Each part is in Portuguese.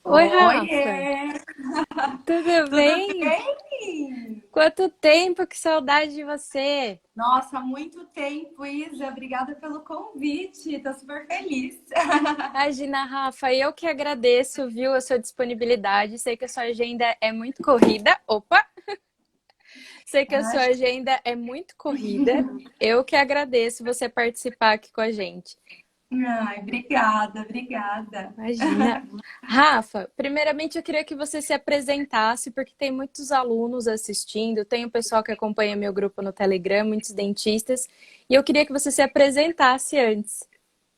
Oi, Rafa, Oiê! tudo Tudo bem? bem? Quanto tempo, que saudade de você! Nossa, há muito tempo, Isa. Obrigada pelo convite. Tô super feliz. Imagina, Rafa, eu que agradeço, viu, a sua disponibilidade. Sei que a sua agenda é muito corrida. Opa! Sei que a sua Ai, agenda é muito corrida. Eu que agradeço você participar aqui com a gente. obrigada, obrigada. Imagina. Rafa, primeiramente eu queria que você se apresentasse, porque tem muitos alunos assistindo, tem o pessoal que acompanha meu grupo no Telegram, muitos dentistas, e eu queria que você se apresentasse antes.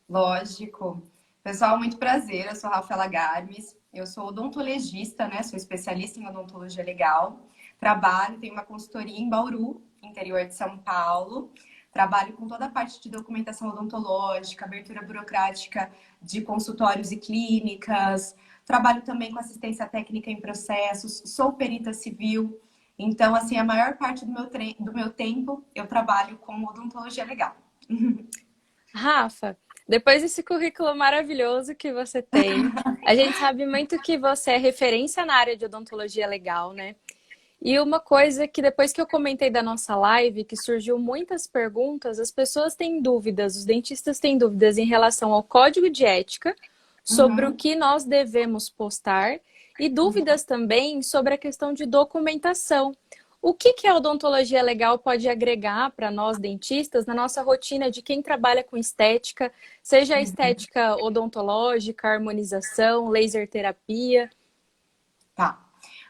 Lógico. Pessoal, muito prazer. Eu sou Rafaela Garmes. Eu sou odontologista, né? Sou especialista em odontologia legal. Trabalho, tenho uma consultoria em Bauru, interior de São Paulo. Trabalho com toda a parte de documentação odontológica, abertura burocrática de consultórios e clínicas. Trabalho também com assistência técnica em processos. Sou perita civil. Então, assim, a maior parte do meu tempo eu trabalho com odontologia legal. Rafa, depois desse currículo maravilhoso que você tem, a gente sabe muito que você é referência na área de odontologia legal, né? E uma coisa que depois que eu comentei da nossa live, que surgiu muitas perguntas, as pessoas têm dúvidas, os dentistas têm dúvidas em relação ao código de ética, sobre o Uhum. que nós devemos postar, e dúvidas também sobre a questão de documentação. O que que a odontologia legal pode agregar para nós dentistas na nossa rotina de quem trabalha com estética, seja a estética odontológica, harmonização, laser terapia? Tá,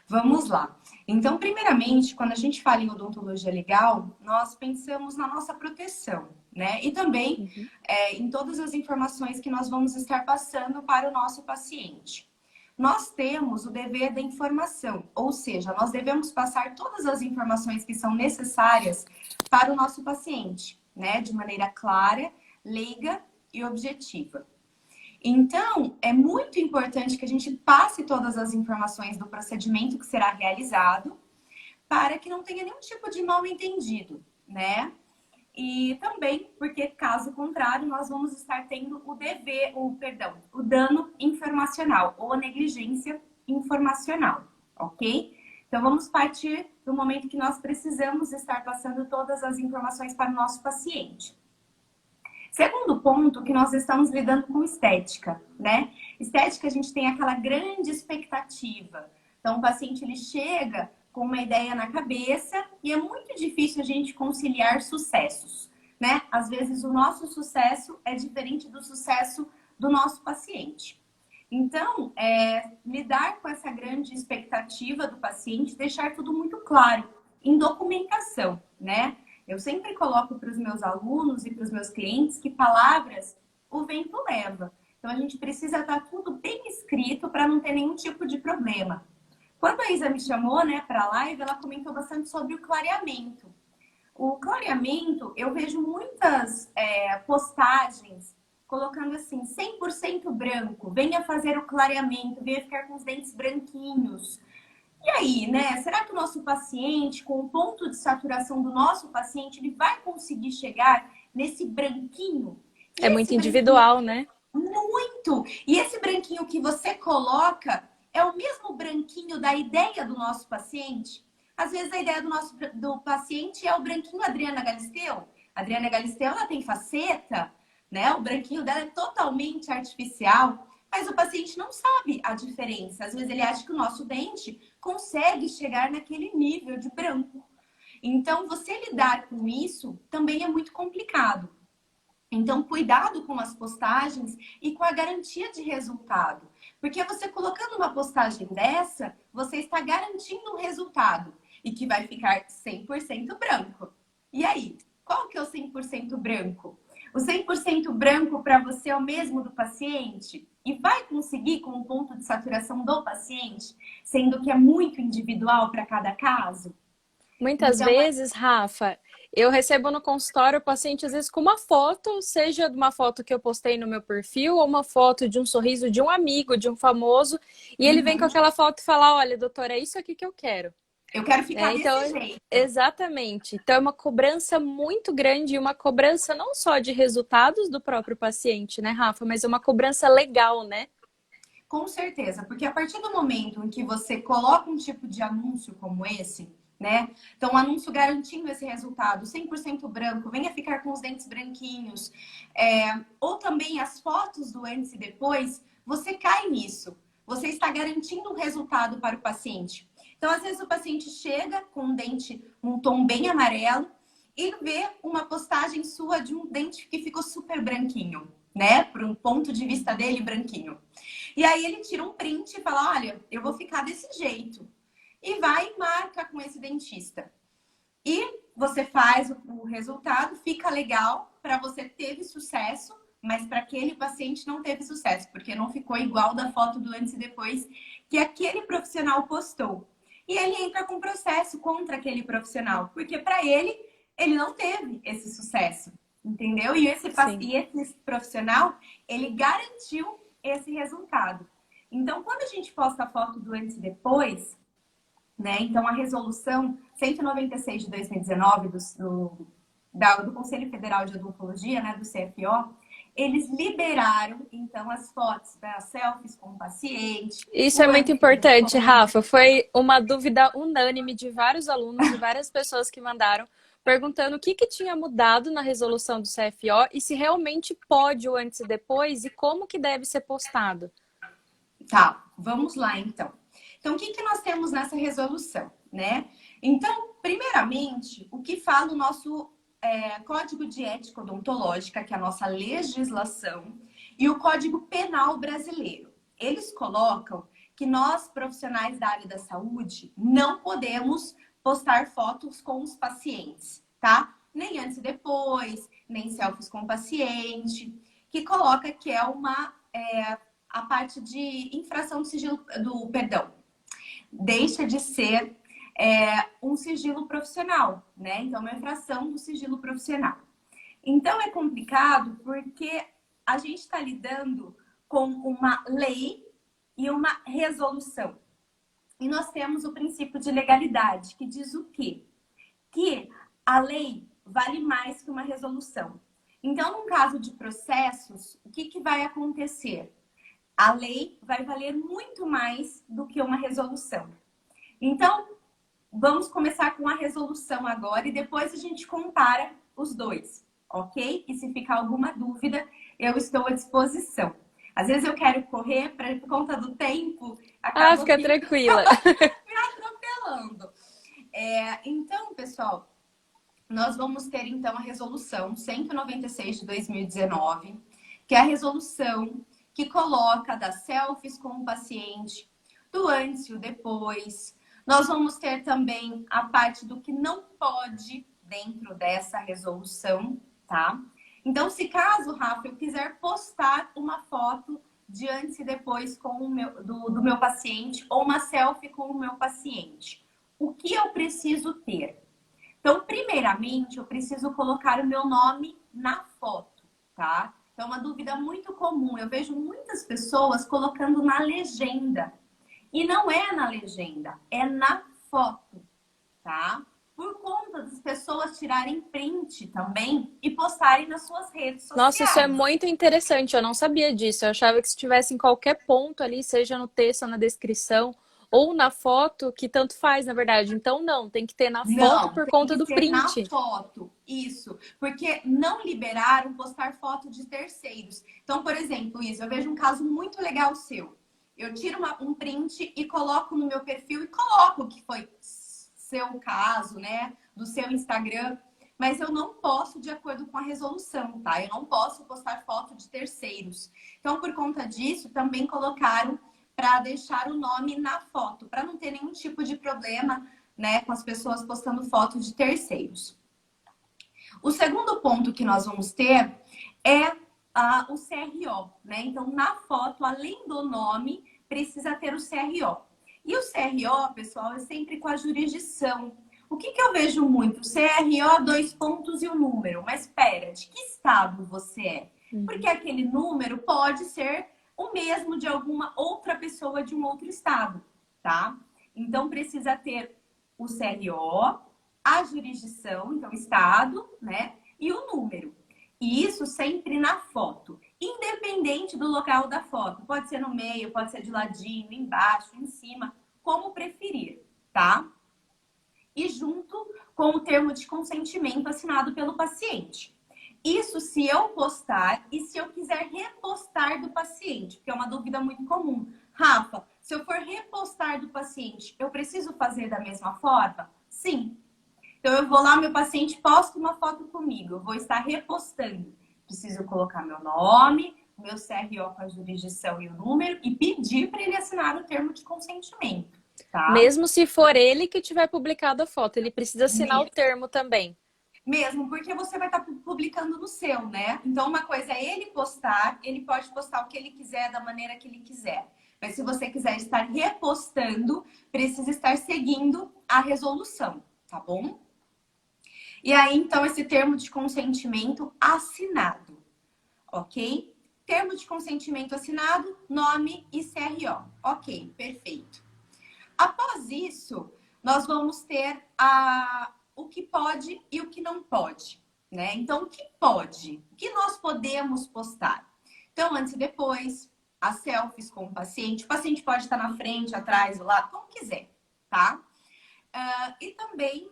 vamos lá. Então, primeiramente, quando a gente fala em odontologia legal, nós pensamos na nossa proteção, né? E também Uhum. em todas as informações que nós vamos estar passando para o nosso paciente. Nós temos o dever da informação, ou seja, nós devemos passar todas as informações que são necessárias para o nosso paciente, né? De maneira clara, leiga e objetiva. Então, é muito importante que a gente passe todas as informações do procedimento que será realizado para que não tenha nenhum tipo de mal-entendido, né? E também porque, caso contrário, nós vamos estar tendo o dano informacional ou a negligência informacional, ok? Então, vamos partir do momento que nós precisamos estar passando todas as informações para o nosso paciente. Segundo ponto, que nós estamos lidando com estética, né? Estética, a gente tem aquela grande expectativa. Então, o paciente ele chega com uma ideia na cabeça e é muito difícil a gente conciliar sucessos, né? Às vezes, o nosso sucesso é diferente do sucesso do nosso paciente. Então, lidar com essa grande expectativa do paciente, deixar tudo muito claro em documentação, né? Eu sempre coloco para os meus alunos e para os meus clientes que palavras o vento leva. Então, a gente precisa estar tudo bem escrito para não ter nenhum tipo de problema. Quando a Isa me chamou, né, para a live, ela comentou bastante sobre o clareamento. O clareamento, eu vejo muitas postagens colocando assim, 100% branco, venha fazer o clareamento, venha ficar com os dentes branquinhos. E aí, né? Será que o nosso paciente, com o ponto de saturação do nosso paciente, ele vai conseguir chegar nesse branquinho? É E muito esse branquinho, individual, né? muito! E esse branquinho que você coloca é o mesmo branquinho da ideia do nosso paciente? Às vezes a ideia do paciente é o branquinho Adriana Galisteu. A Adriana Galisteu, ela tem faceta, né? O branquinho dela é totalmente artificial. Mas o paciente não sabe a diferença. Às vezes ele acha que o nosso dente consegue chegar naquele nível de branco. Então, você lidar com isso também é muito complicado. Então, cuidado com as postagens e com a garantia de resultado. Porque você colocando uma postagem dessa, você está garantindo um resultado e que vai ficar 100% branco. E aí, qual que é o 100% branco? O 100% branco para você é o mesmo do paciente? E vai conseguir com o ponto de saturação do paciente, sendo que é muito individual para cada caso? Muitas Então, vezes, Rafa, eu recebo no consultório o paciente, às vezes, com uma foto, seja de uma foto que eu postei no meu perfil, ou uma foto de um sorriso de um amigo, de um famoso, e ele vem com aquela foto e fala: Olha, doutora, é isso aqui que eu quero. eu quero Né? ficar Então, desse jeito. exatamente. Então, é uma cobrança muito grande, e uma cobrança não só de resultados do próprio paciente, né, Rafa, mas é uma cobrança legal, né? Com certeza, porque a partir do momento em que você coloca um tipo de anúncio como esse, né? Então, um anúncio garantindo esse resultado 100% branco, venha ficar com os dentes branquinhos, ou também as fotos do antes e depois, você cai nisso. Você está garantindo um resultado para o paciente. Então, às vezes o paciente chega com um dente, um tom bem amarelo, e vê uma postagem sua de um dente que ficou super branquinho, né? Por um ponto de vista dele, branquinho. E aí ele tira um print e fala, olha, eu vou ficar desse jeito. E vai e marca com esse dentista. E você faz o resultado, fica legal, para você teve sucesso, mas para aquele paciente não teve sucesso, porque não ficou igual da foto do antes e depois que aquele profissional postou. E ele entra com processo contra aquele profissional, porque para ele não teve esse sucesso, entendeu? E esse profissional, ele garantiu esse resultado. Então, quando a gente posta a foto do antes e depois, né? Então, a resolução 196 de 2019 do Conselho Federal de Odontologia, né, do CFO, eles liberaram, então, as fotos das selfies com o paciente. Isso é muito importante, Rafa. Foi uma dúvida unânime de vários alunos e várias pessoas que mandaram, perguntando o que tinha mudado na resolução do CFO e se realmente pode o antes e depois e como que deve ser postado. Tá, vamos lá, então. Então, o que nós temos nessa resolução, né? Então, primeiramente, o que fala o nosso Código de Ética Odontológica, que é a nossa legislação, e o Código Penal Brasileiro. Eles colocam que nós, profissionais da área da saúde, não podemos postar fotos com os pacientes, tá? Nem antes e depois, nem selfies com o paciente, que coloca que é a parte de infração do sigilo, perdão, deixa de ser um sigilo profissional, né? Então, uma infração do sigilo profissional. Então, é complicado porque a gente está lidando com uma lei e uma resolução. E nós temos o princípio de legalidade, que diz o quê? Que a lei vale mais que uma resolução. Então, num caso de processos, o que vai acontecer? A lei vai valer muito mais do que uma resolução. Então, vamos começar com a resolução agora e depois a gente compara os dois, ok? E se ficar alguma dúvida, eu estou à disposição. Às vezes eu quero correr por conta do tempo. Fica tranquila. Me atropelando. Então, pessoal, nós vamos ter então a resolução 196 de 2019, que é a resolução que coloca das selfies com o paciente, do antes e o depois. Nós vamos ter também a parte do que não pode dentro dessa resolução, tá? Então, se caso, Rafa, eu quiser postar uma foto de antes e depois do meu paciente ou uma selfie com o meu paciente, o que eu preciso ter? Então, primeiramente, eu preciso colocar o meu nome na foto, tá? Então, uma dúvida muito comum. Eu vejo muitas pessoas colocando na legenda. E não é na legenda, é na foto, tá? Por conta das pessoas tirarem print também e postarem nas suas redes sociais. Nossa, isso é muito interessante. Eu não sabia disso. Eu achava que se tivesse em qualquer ponto ali, seja no texto ou na descrição, ou na foto, que tanto faz, na verdade. Então, não, tem que ter na foto por conta do print. Na foto, isso. Porque não liberaram postar foto de terceiros. Então, por exemplo, eu vejo um caso muito legal seu. Eu tiro um print e coloco no meu perfil e coloco que foi seu caso, né? Do seu Instagram. Mas eu não posso de acordo com a resolução, tá? Eu não posso postar foto de terceiros. Então, por conta disso, também colocaram para deixar o nome na foto, para não ter nenhum tipo de problema, né, com as pessoas postando foto de terceiros. O segundo ponto que nós vamos ter é o CRO, né? Então, na foto, além do nome, precisa ter o CRO. E o CRO, pessoal, é sempre com a jurisdição. O que eu vejo muito? CRO, 2 pontos e o número. Mas espera, de que estado você é? Porque aquele número pode ser o mesmo de alguma outra pessoa de um outro estado, tá? Então, precisa ter o CRO, a jurisdição, então estado, né? E o número. E isso sempre na foto. independente do local da foto. Pode ser no meio, pode ser de ladinho, embaixo, em cima, como preferir, tá? E junto com o termo de consentimento assinado pelo paciente. Isso se eu postar e se eu quiser repostar do paciente, porque é uma dúvida muito comum. Rafa, se eu for repostar do paciente, eu preciso fazer da mesma forma? Sim. Então eu vou lá, meu paciente posta uma foto comigo, eu vou estar repostando. Preciso colocar meu nome, meu CRO com a jurisdição e o número e pedir para ele assinar o termo de consentimento, tá? Mesmo se for ele que tiver publicado a foto, ele precisa assinar o Mesmo. termo também. Mesmo, porque você vai estar publicando no seu, né? Então, uma coisa é ele postar, ele pode postar o que ele quiser, da maneira que ele quiser. Mas se você quiser estar repostando, precisa estar seguindo a resolução, tá bom? E aí, então, esse termo de consentimento assinado, ok? Termo de consentimento assinado, nome e CRO. Ok, perfeito. Após isso, nós vamos ter o que pode e o que não pode, né? Então, o que pode? O que nós podemos postar? Então, antes e depois, as selfies com o paciente pode estar na frente, atrás, do lado, como quiser, tá? E também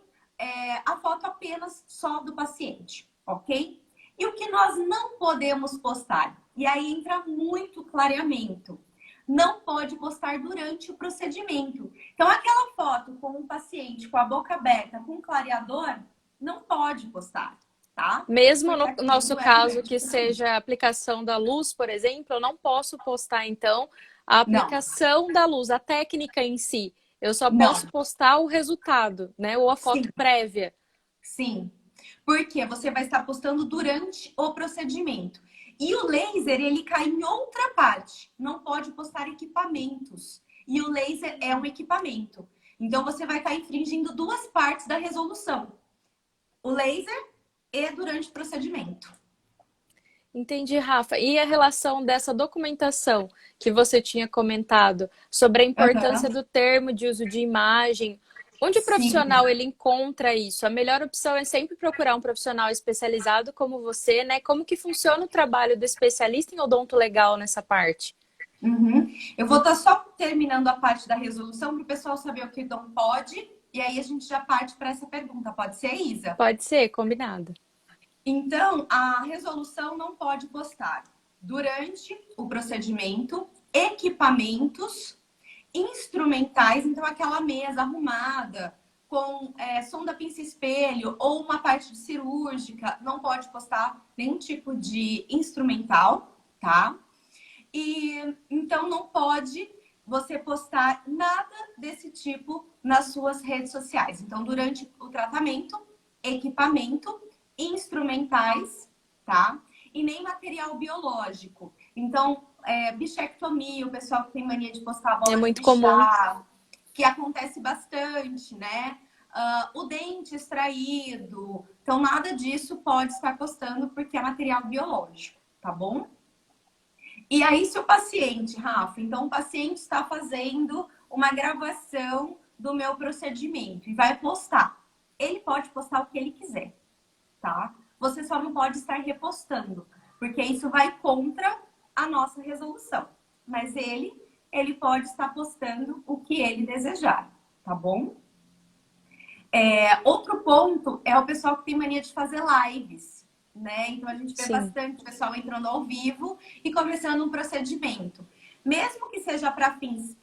a foto apenas só do paciente, ok? E o que nós não podemos postar? E aí entra muito clareamento. Não pode postar durante o procedimento. Então, aquela foto com o paciente com a boca aberta, com clareador, não pode postar, tá? Mesmo Porque no nosso aquilo é caso, durante o que procedimento. seja a aplicação da luz, por exemplo, eu não posso postar, então, a Não, aplicação da luz, a técnica em si. Eu só posso não. postar o resultado, né? Ou a Sim, foto prévia. sim. Porque você vai estar postando durante o procedimento. E o laser, ele cai em outra parte. Não pode postar equipamentos. E o laser é um equipamento. Então, você vai estar infringindo duas partes da resolução. O laser e durante o procedimento. Entendi, Rafa. E a relação dessa documentação que você tinha comentado sobre a importância Uhum. do termo de uso de imagem, onde o Sim. profissional ele encontra isso? A melhor opção é sempre procurar um profissional especializado como você, né? Como que funciona o trabalho do especialista em odonto legal nessa parte? Uhum. Eu vou estar só terminando a parte da resolução para o pessoal saber o que não pode. E aí a gente já parte para essa pergunta. Pode ser, Isa? Pode ser, combinado. Então, a resolução não pode postar durante o procedimento equipamentos instrumentais, então aquela mesa arrumada com sonda pinça-espelho ou uma parte cirúrgica, não pode postar nenhum tipo de instrumental, tá? E então não pode você postar nada desse tipo nas suas redes sociais. Então, durante o tratamento, equipamento, instrumentais, tá? E nem material biológico. Então, bichectomia, o pessoal que tem mania de postar a É bola de muito comum. bichar, que acontece bastante, né? O dente extraído. Então, nada disso pode estar postando porque é material biológico, tá bom? E aí, se o paciente, Rafa, então o paciente está fazendo uma gravação do meu procedimento e vai postar. Ele pode postar o que ele quiser, tá? Você só não pode estar repostando, porque isso vai contra a nossa resolução. Mas ele pode estar postando o que ele desejar, tá bom? Outro ponto é o pessoal que tem mania de fazer lives, né? Então a gente vê Sim. bastante pessoal entrando ao vivo e começando um procedimento. Mesmo que seja para fins,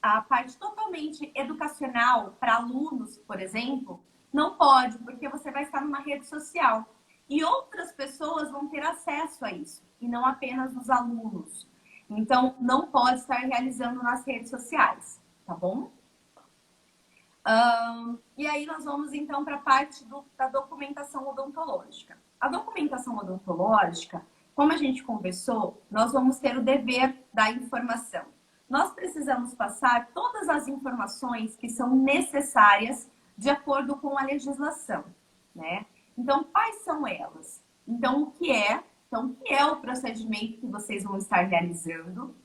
a parte totalmente educacional para alunos, por exemplo, não pode, porque você vai estar numa rede social. E outras pessoas vão ter acesso a isso, e não apenas os alunos. Então, não pode estar realizando nas redes sociais, tá bom? E aí nós vamos então para a parte da documentação odontológica. A documentação odontológica, como a gente conversou, nós vamos ter o dever da informação. Nós precisamos passar todas as informações que são necessárias de acordo com a legislação, né? Então, quais são elas? Então, o que é? Então, o que é o procedimento que vocês vão estar realizando?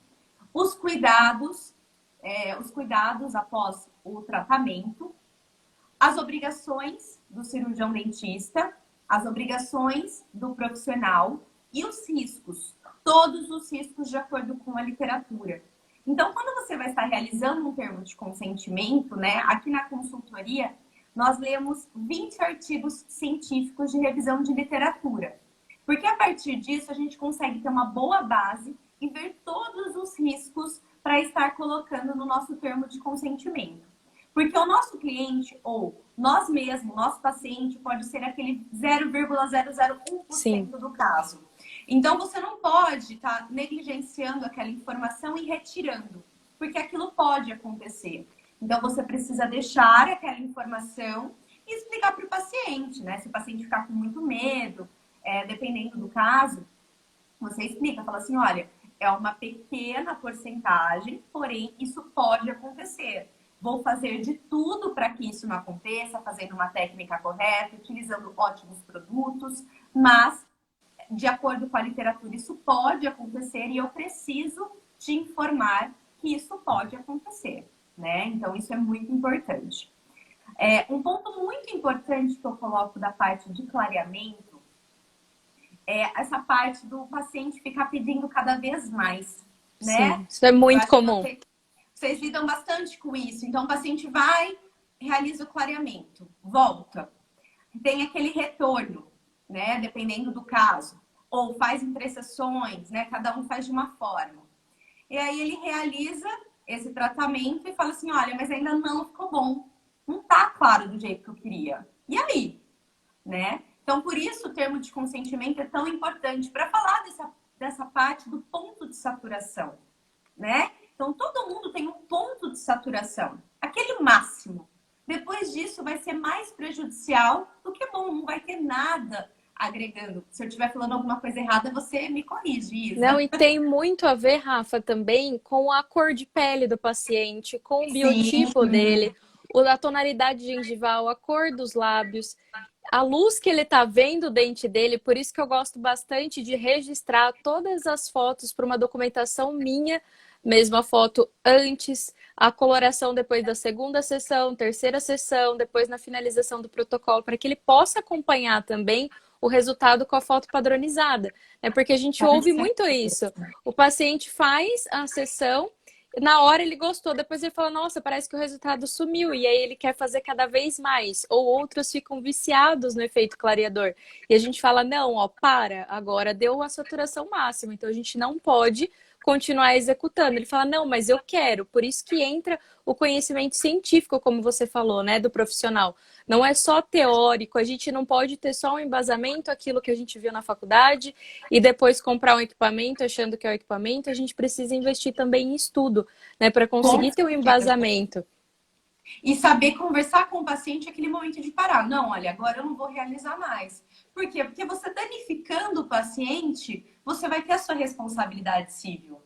Os cuidados após o tratamento, as obrigações do cirurgião dentista, as obrigações do profissional e os riscos, todos os riscos de acordo com a literatura. Então, quando você vai estar realizando um termo de consentimento, né, aqui na consultoria, nós lemos 20 artigos científicos de revisão de literatura. Porque a partir disso a gente consegue ter uma boa base e ver todos os riscos para estar colocando no nosso termo de consentimento. Porque o nosso cliente, ou nós mesmos, nosso paciente, pode ser aquele 0,001% Sim. do caso. Então, você não pode estar negligenciando aquela informação e retirando, porque aquilo pode acontecer. Então, você precisa deixar aquela informação e explicar para o paciente, né? Se o paciente ficar com muito medo, dependendo do caso, você explica, fala assim, olha, é uma pequena porcentagem, porém, isso pode acontecer. Vou fazer de tudo para que isso não aconteça, fazendo uma técnica correta, utilizando ótimos produtos, mas, de acordo com a literatura, isso pode acontecer e eu preciso te informar que isso pode acontecer, né? Então, isso é muito importante. Um ponto muito importante que eu coloco da parte de clareamento é essa parte do paciente ficar pedindo cada vez mais, né? Sim, isso é Eu muito acho que comum. vocês lidam bastante com isso. Então, o paciente vai, realiza o clareamento, volta. Tem aquele retorno, né? Dependendo do caso. Ou faz em 3 sessões, né? Cada um faz de uma forma. E aí ele realiza esse tratamento e fala assim, olha, mas ainda não ficou bom. Não tá claro do jeito que eu queria. E aí? Né? Então, por isso o termo de consentimento é tão importante para falar dessa parte do ponto de saturação, né? Então, todo mundo tem um ponto de saturação, aquele máximo. Depois disso, vai ser mais prejudicial do que bom, não vai ter nada agregando. Se eu estiver falando alguma coisa errada, você me corrige, Não, Isa. e tem muito a ver, Rafa, também com a cor de pele do paciente, com o Sim, biotipo dele, a tonalidade gengival, a cor dos lábios, a luz que ele tá vendo o dente dele. Por isso que eu gosto bastante de registrar todas as fotos para uma documentação minha, mesmo a foto antes, a coloração depois da segunda sessão, terceira sessão, depois na finalização do protocolo, para que ele possa acompanhar também o resultado com a foto padronizada. É porque a gente ouve muito isso. O paciente faz a sessão, na hora ele gostou, depois ele fala, nossa, parece que o resultado sumiu, e aí ele quer fazer cada vez mais. Ou outros ficam viciados no efeito clareador. E a gente fala, não, ó, para, agora deu a saturação máxima, então a gente não pode continuar executando. Ele fala, não, mas eu quero. Por isso que entra o conhecimento científico, como você falou, né, do profissional. Não é só teórico, a gente não pode ter só um embasamento, aquilo que a gente viu na faculdade, e depois comprar um equipamento achando que é o equipamento. A gente precisa investir também em estudo, né, para com conseguir ter o certeza. embasamento. E saber conversar com o paciente aquele momento de parar. Não, olha, agora eu não vou realizar mais. Por quê? Porque você danificando o paciente, você vai ter a sua responsabilidade civil.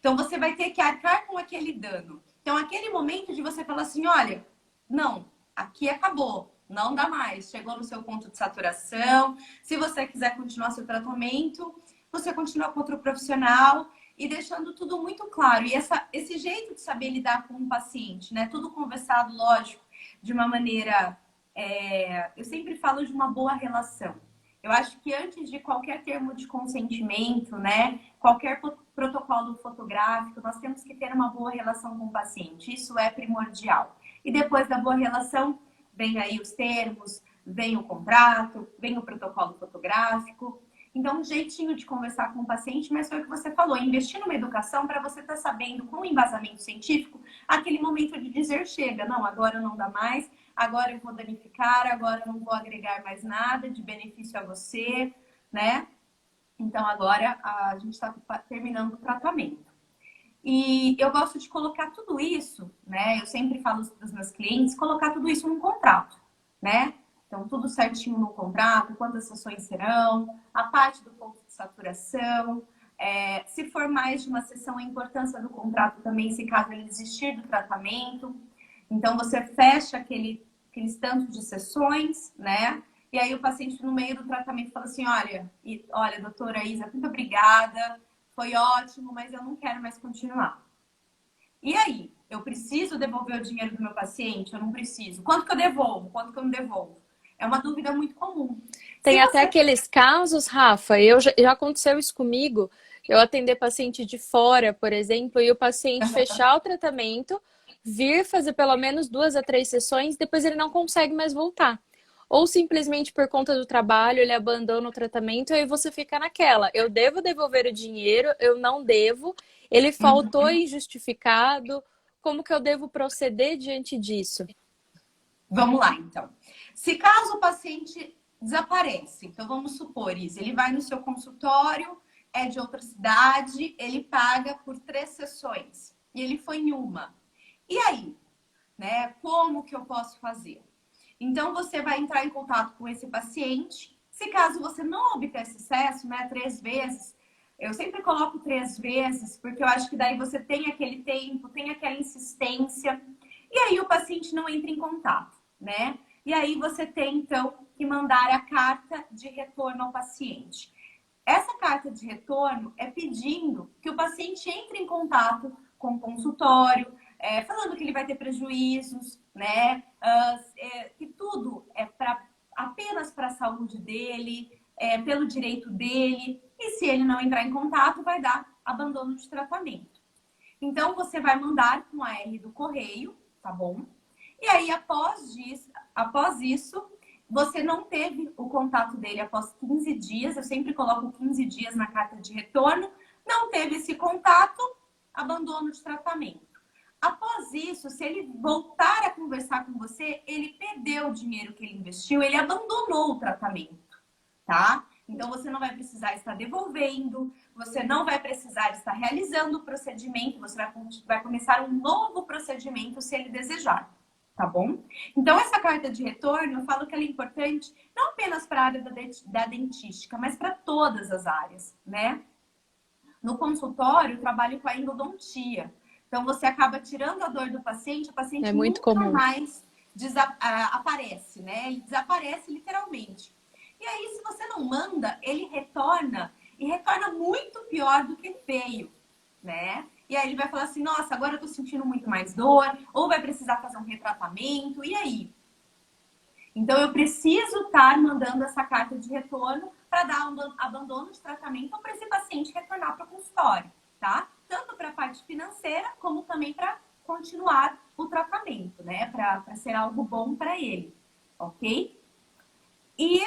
Então, você vai ter que arcar com aquele dano. Então, aquele momento de você falar assim, olha, não, aqui acabou, não dá mais. Chegou no seu ponto de saturação. Se você quiser continuar seu tratamento, você continua com outro profissional e deixando tudo muito claro. E esse jeito de saber lidar com o paciente, né? Tudo conversado, lógico, de uma maneira... eu sempre falo de uma boa relação. Eu acho que antes de qualquer termo de consentimento, né? Qualquer protocolo fotográfico, nós temos que ter uma boa relação com o paciente. Isso é primordial. E depois da boa relação, vem aí os termos, vem o contrato, vem o protocolo fotográfico. Então, um jeitinho de conversar com o paciente, mas foi o que você falou, investir numa educação para você estar sabendo, com embasamento científico, aquele momento de dizer chega, não, agora não dá mais, agora eu vou danificar, agora eu não vou agregar mais nada de benefício a você, né? Então, agora a gente está terminando o tratamento. E eu gosto de colocar tudo isso, né? Eu sempre falo para os meus clientes, colocar tudo isso num contrato, né? Então, tudo certinho no contrato, quantas sessões serão, a parte do ponto de saturação, se for mais de uma sessão, a importância do contrato também, se caso ele desistir do tratamento. Então, você fecha aqueles tantos de sessões, né? E aí o paciente, no meio do tratamento, fala assim, olha, doutora Isa, muito obrigada, foi ótimo, mas eu não quero mais continuar. E aí? Eu preciso devolver o dinheiro do meu paciente? Eu não preciso. Quanto que eu devolvo? Quanto que eu não devolvo? É uma dúvida muito comum. Se Tem até você... aqueles casos, Rafa, já aconteceu isso comigo, eu atender paciente de fora, por exemplo, e o paciente fechar o tratamento, vir fazer pelo menos 2 a 3 sessões, depois ele não consegue mais voltar. Ou simplesmente por conta do trabalho, ele abandona o tratamento e aí você fica naquela. Eu devo devolver o dinheiro, eu não devo, ele faltou Uhum. injustificado, como que eu devo proceder diante disso? Vamos lá, então. Se caso o paciente desaparece, então vamos supor isso, ele vai no seu consultório, é de outra cidade, ele paga por 3 sessões e ele foi em uma. E aí, né? Como que eu posso fazer? Então você vai entrar em contato com esse paciente. Se caso você não obter sucesso, né, 3 vezes, eu sempre coloco 3 vezes, porque eu acho que daí você tem aquele tempo, tem aquela insistência, e aí o paciente não entra em contato, né? E aí você tem, então, que mandar a carta de retorno ao paciente. Essa carta de retorno é pedindo que o paciente entre em contato com o consultório, falando que ele vai ter prejuízos, né? Que tudo é apenas para a saúde dele, pelo direito dele. E se ele não entrar em contato, vai dar abandono de tratamento. Então, você vai mandar com a R do correio, tá bom? E aí, após isso, você não teve o contato dele após 15 dias, eu sempre coloco 15 dias na carta de retorno, não teve esse contato, abandono de tratamento. Após isso, se ele voltar a conversar com você, ele perdeu o dinheiro que ele investiu, ele abandonou o tratamento, tá? Então, você não vai precisar estar devolvendo, você não vai precisar estar realizando o procedimento, você vai começar um novo procedimento se ele desejar, tá bom? Então, essa carta de retorno, eu falo que ela é importante não apenas para a área da dentística, mas para todas as áreas, né? No consultório, eu trabalho com a endodontia. Então, você acaba tirando a dor do paciente, o É paciente muito nunca comum. mais aparece, né? Ele desaparece literalmente. E aí, se você não manda, ele retorna e retorna muito pior do que veio, né? E aí ele vai falar assim, nossa, agora eu tô sentindo muito mais dor, ou vai precisar fazer um retratamento, e aí? Então, eu preciso estar mandando essa carta de retorno para dar um abandono de tratamento ou para esse paciente retornar para o consultório, tá? Tanto para a parte financeira, como também para continuar o tratamento, né? Para ser algo bom para ele, ok? E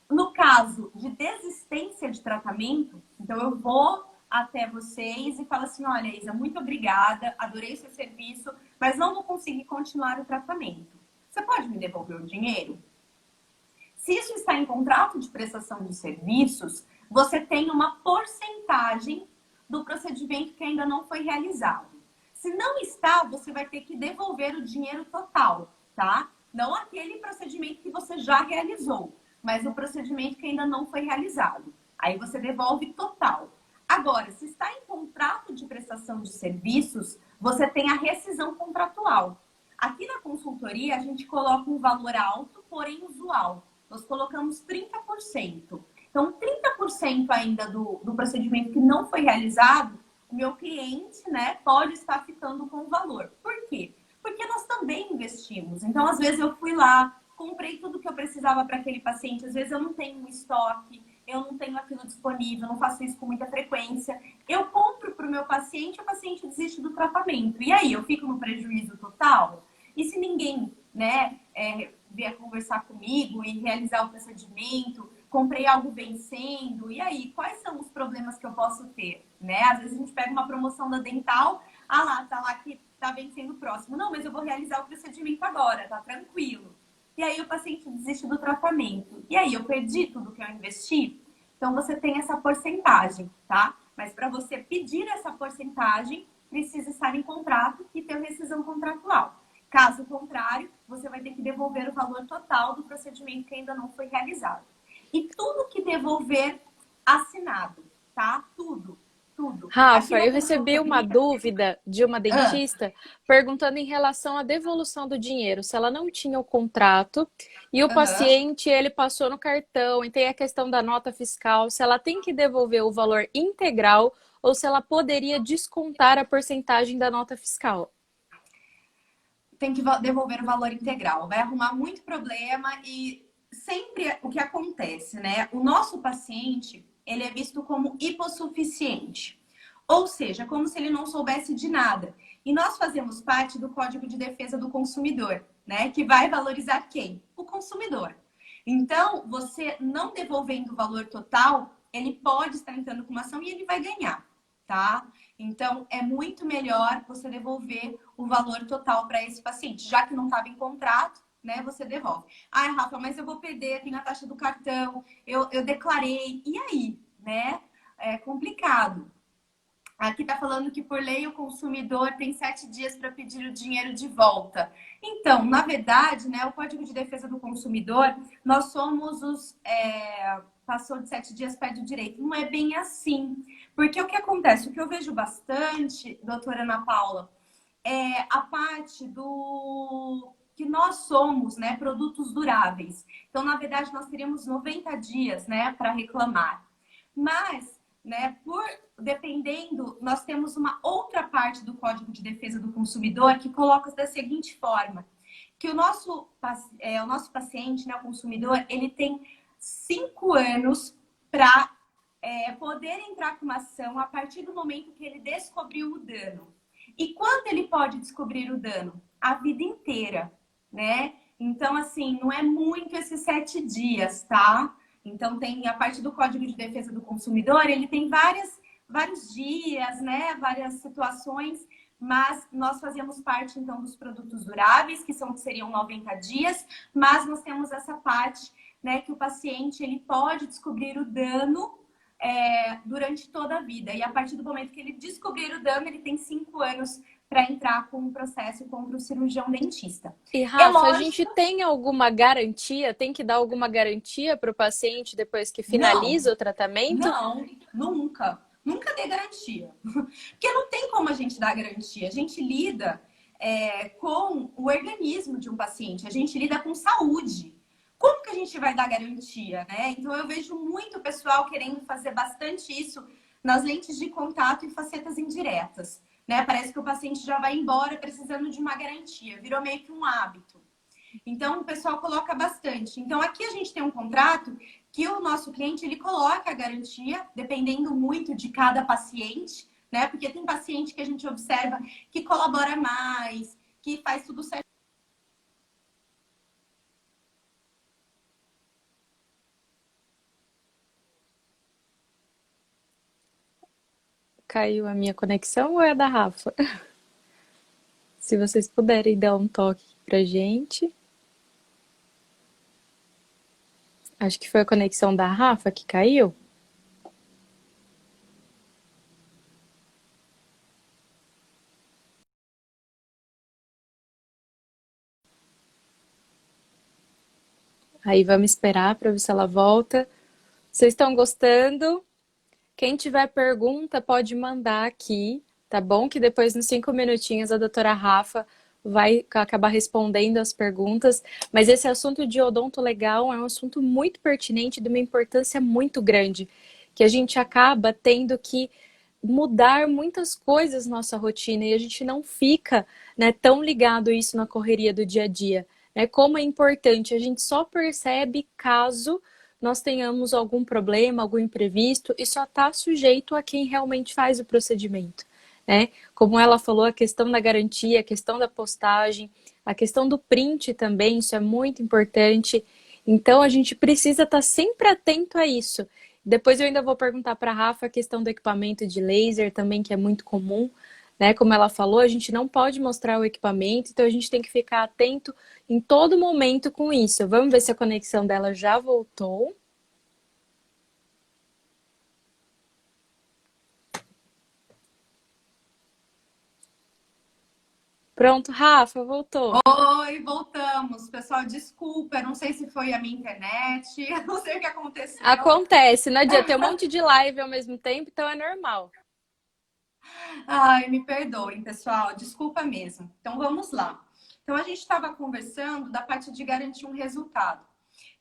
no caso de desistência de tratamento, então eu vou até vocês e falo assim, olha, Isa, muito obrigada, adorei seu serviço, mas não vou conseguir continuar o tratamento. Você pode me devolver o dinheiro? Se isso está em contrato de prestação de serviços, você tem uma porcentagem do procedimento que ainda não foi realizado. Se não está, você vai ter que devolver o dinheiro total, tá? Não aquele procedimento que você já realizou, mas o procedimento que ainda não foi realizado. Aí você devolve total. Agora, se está em contrato de prestação de serviços, você tem a rescisão contratual. Aqui na consultoria, a gente coloca um valor alto, porém usual. Nós colocamos 30%. Então, 30% ainda do procedimento que não foi realizado, o meu cliente, né, pode estar ficando com o valor. Por quê? Porque nós também investimos. Então, às vezes eu fui lá, comprei tudo que eu precisava para aquele paciente, às vezes eu não tenho um estoque, eu não tenho aquilo disponível, não faço isso com muita frequência. Eu compro para o meu paciente, o paciente desiste do tratamento. E aí, eu fico no prejuízo total? E se ninguém, né, vier conversar comigo e realizar o procedimento, comprei algo vencendo, e aí, quais são os problemas que eu posso ter, né? Às vezes a gente pega uma promoção da Dental, tá lá que tá vencendo o próximo. Não, mas eu vou realizar o procedimento agora, tá tranquilo. E aí o paciente desiste do tratamento. E aí, eu perdi tudo que eu investi? Então, você tem essa porcentagem, tá? Mas para você pedir essa porcentagem, precisa estar em contrato e ter rescisão contratual. Caso contrário, você vai ter que devolver o valor total do procedimento que ainda não foi realizado. E tudo que devolver assinado, tá? Tudo, tudo. Aqui Rafa, na eu recebi uma consultoria... dúvida de uma Ah, dentista perguntando em relação à devolução do dinheiro, se ela não tinha o contrato e o aham. paciente ele passou no cartão e tem a questão da nota fiscal, se ela tem que devolver o valor integral ou se ela poderia descontar a porcentagem da nota fiscal. Tem que devolver o valor integral. Vai arrumar muito problema e sempre o que acontece, né? O nosso paciente, ele é visto como hipossuficiente. Ou seja, como se ele não soubesse de nada. E nós fazemos parte do Código de Defesa do Consumidor, né? Que vai valorizar quem? O consumidor. Então, você não devolvendo o valor total, ele pode estar entrando com uma ação e ele vai ganhar, tá? Então, é muito melhor você devolver o valor total para esse paciente. Já que não estava em contrato, né? Você devolve. Ai, Rafa, mas eu vou perder, tem a taxa do cartão, eu declarei. E aí, né? É complicado. Aqui está falando que, por lei, o consumidor tem 7 dias para pedir o dinheiro de volta. Então, na verdade, né, o Código de Defesa do Consumidor, nós somos os. Passou de 7 dias, perde o direito. Não é bem assim. Porque o que acontece? O que eu vejo bastante, doutora Ana Paula, é a parte do que nós somos, né, produtos duráveis. Então, na verdade, nós teríamos 90 dias, né, para reclamar. Mas, né, dependendo, nós temos uma outra parte do Código de Defesa do Consumidor que coloca da seguinte forma, que o nosso paciente, né, o consumidor, ele tem 5 anos para poder entrar com uma ação a partir do momento que ele descobriu o dano. E quando ele pode descobrir o dano? A vida inteira, né? Então, assim, não é muito esses 7 dias, tá? Então, tem a parte do Código de Defesa do Consumidor, ele tem vários dias, né? Várias situações, mas nós fazemos parte, então, dos produtos duráveis, seriam 90 dias, mas nós temos essa parte, né, que o paciente, ele pode descobrir o dano durante toda a vida. E a partir do momento que ele descobrir o dano, ele tem 5 anos para entrar com um processo contra o cirurgião dentista. E, Rafa, a gente tem alguma garantia? Tem que dar alguma garantia para o paciente depois que finaliza o tratamento? Não, nunca. Nunca dê garantia. Porque não tem como a gente dar garantia. A gente lida com o organismo de um paciente. A gente lida com saúde. Como que a gente vai dar garantia, né? Então, eu vejo muito pessoal querendo fazer bastante isso nas lentes de contato e facetas indiretas, né? Parece que o paciente já vai embora precisando de uma garantia. Virou meio que um hábito. Então, o pessoal coloca bastante. Então, aqui a gente tem um contrato que o nosso cliente, ele coloca a garantia, dependendo muito de cada paciente, né? Porque tem paciente que a gente observa que colabora mais, que faz tudo certo. Caiu a minha conexão ou é a da Rafa? Se vocês puderem dar um toque pra gente. Acho que foi a conexão da Rafa que caiu. Aí vamos esperar para ver se ela volta. Vocês estão gostando? Quem tiver pergunta pode mandar aqui, tá bom? Que depois, nos 5 minutinhos, a doutora Rafa vai acabar respondendo as perguntas. Mas esse assunto de odonto legal é um assunto muito pertinente, de uma importância muito grande, que a gente acaba tendo que mudar muitas coisas na nossa rotina e a gente não fica, né, tão ligado a isso na correria do dia a dia. Né? Como é importante, a gente só percebe caso nós tenhamos algum problema, algum imprevisto, e só está sujeito a quem realmente faz o procedimento. Né? Como ela falou, a questão da garantia, a questão da postagem, a questão do print também, isso é muito importante. Então, a gente precisa estar sempre atento a isso. Depois eu ainda vou perguntar para a Rafa a questão do equipamento de laser também, que é muito comum. Né? Como ela falou, a gente não pode mostrar o equipamento, então a gente tem que ficar atento em todo momento com isso. Vamos ver se a conexão dela já voltou. Pronto, Rafa, voltou. Oi, voltamos. Pessoal, desculpa, eu não sei se foi a minha internet, eu não sei o que aconteceu. Acontece, não adianta, tem um monte de live ao mesmo tempo, então é normal. Ai, me perdoem, pessoal, desculpa mesmo. Então, vamos lá. Então, a gente estava conversando da parte de garantir um resultado.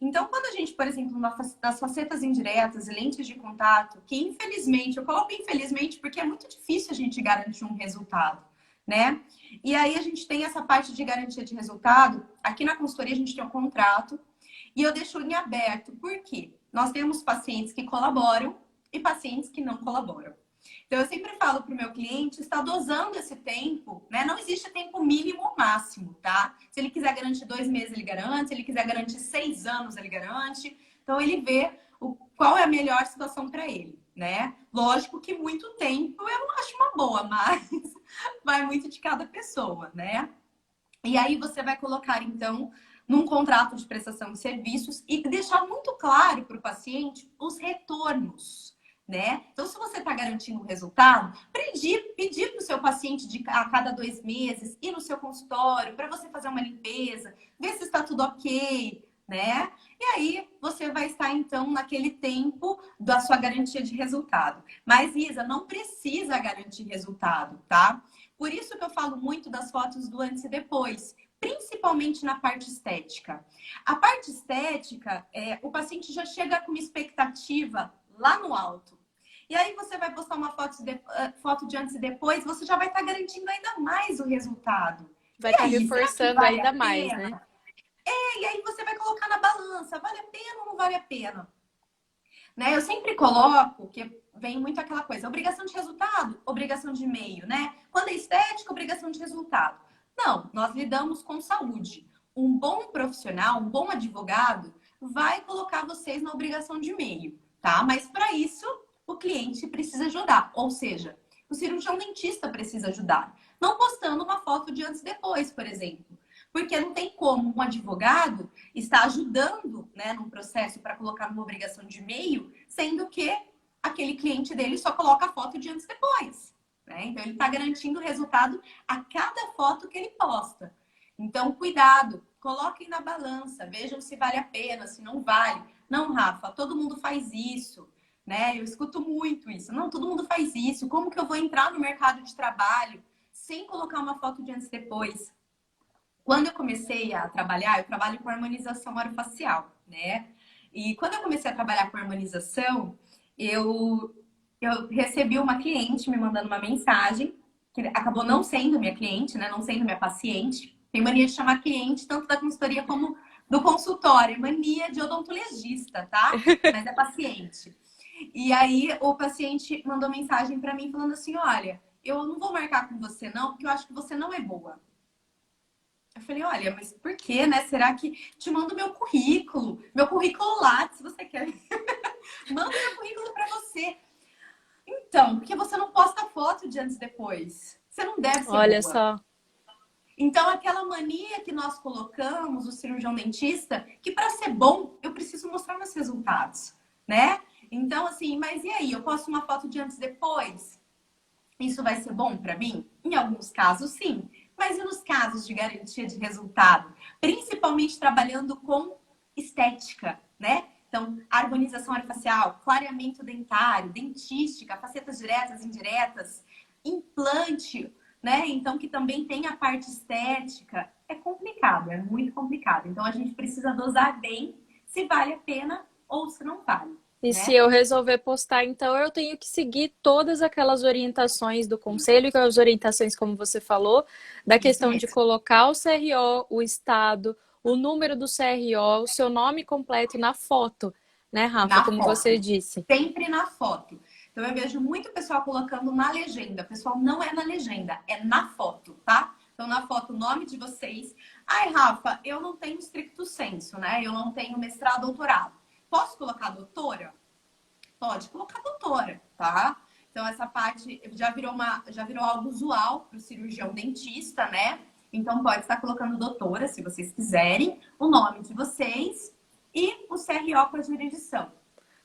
Então, quando a gente, por exemplo, nas facetas indiretas e lentes de contato, que infelizmente, eu coloco infelizmente porque é muito difícil a gente garantir um resultado, né? E aí a gente tem essa parte de garantia de resultado. Aqui na consultoria a gente tem um contrato E eu deixo em aberto, por quê? Nós temos pacientes que colaboram e pacientes que não colaboram. Então, eu sempre falo para o meu cliente, está dosando esse tempo, né? Não existe tempo mínimo ou máximo, tá? Se ele quiser garantir 2 meses, ele garante. Se ele quiser garantir 6 anos, ele garante. Então, ele vê qual é a melhor situação para ele, né? Lógico que muito tempo eu não acho uma boa, mas vai muito de cada pessoa, né? E aí você vai colocar, então, num contrato de prestação de serviços e deixar muito claro para o paciente os retornos, né? Então, se você está garantindo um resultado, pedir para o seu paciente a cada 2 meses ir no seu consultório para você fazer uma limpeza, ver se está tudo ok, né? E aí você vai estar, então, naquele tempo da sua garantia de resultado. Mas, Isa, não precisa garantir resultado, tá? Por isso que eu falo muito das fotos do antes e depois, principalmente na parte estética. A parte estética, o paciente já chega com uma expectativa lá no alto. E aí você vai postar uma foto de antes e depois, você já vai estar garantindo ainda mais o resultado. Vai E estar aí, será que reforçando vale a ainda mais, né? pena? E aí você vai colocar na balança, vale a pena ou não vale a pena? Né? Eu sempre coloco que vem muito aquela coisa, obrigação de resultado, obrigação de meio, né? Quando é estética, obrigação de resultado. Não, nós lidamos com saúde. Um bom profissional, um bom advogado, vai colocar vocês na obrigação de meio, tá? Mas para isso, o cliente precisa ajudar. Ou seja, o cirurgião dentista precisa ajudar. Não postando uma foto de antes e depois, por exemplo. Porque não tem como um advogado estar ajudando, né, num processo para colocar numa obrigação de meio, sendo que aquele cliente dele só coloca a foto de antes e depois. Né? Então, ele está garantindo o resultado a cada foto que ele posta. Então, cuidado, coloquem na balança, vejam se vale a pena, se não vale. Não, Rafa, todo mundo faz isso. Né? Eu escuto muito isso. Não, todo mundo faz isso. Como que eu vou entrar no mercado de trabalho sem colocar uma foto de antes e depois? Quando eu comecei a trabalhar, eu trabalho com harmonização orofacial, né? E quando eu comecei a trabalhar com harmonização, eu, eu recebi uma cliente me mandando uma mensagem, que acabou não sendo minha cliente, né? Não sendo minha paciente. Tem mania de chamar cliente, tanto da consultoria como do consultório. Mania de odontologista, tá? Mas é paciente. E aí o paciente mandou mensagem para mim falando assim: olha, eu não vou marcar com você não, porque eu acho que você não é boa. Eu falei, olha, mas por quê, né? Será que te mando meu currículo? Meu currículo Lattes, se você quer. Manda meu currículo para você. Então, porque você não posta foto de antes e depois. Você não deve ser Olha boa. só. Então, aquela mania que nós colocamos, o cirurgião dentista, que para ser bom, eu preciso mostrar meus resultados, né? Então, assim, mas e aí? Eu posto uma foto de antes e depois? Isso vai ser bom para mim? Em alguns casos, sim. Mas e nos casos de garantia de resultado? Principalmente trabalhando com estética, né? Então, harmonização orofacial, clareamento dentário, dentística, facetas diretas, indiretas, implante, né? Então, que também tem a parte estética. É complicado, é muito complicado. Então, a gente precisa dosar bem se vale a pena ou se não vale, E se né? eu resolver postar, então eu tenho que seguir todas aquelas orientações do conselho, que as orientações, como você falou, da Isso questão de mesmo. colocar o CRO, o estado, o número do CRO, o seu nome completo na foto, né, Rafa? Na Como você foto. disse. Sempre na foto. Então eu vejo muito pessoal colocando na legenda. Pessoal, não é na legenda, é na foto, tá? Então na foto o nome de vocês. Ai, Rafa, eu não tenho stricto sensu, né? Eu não tenho mestrado, doutorado. Posso colocar doutora? Pode colocar doutora, tá? Então essa parte já virou algo usual para o cirurgião dentista, né? Então pode estar colocando doutora, se vocês quiserem, o nome de vocês e o CRO com a jurisdição,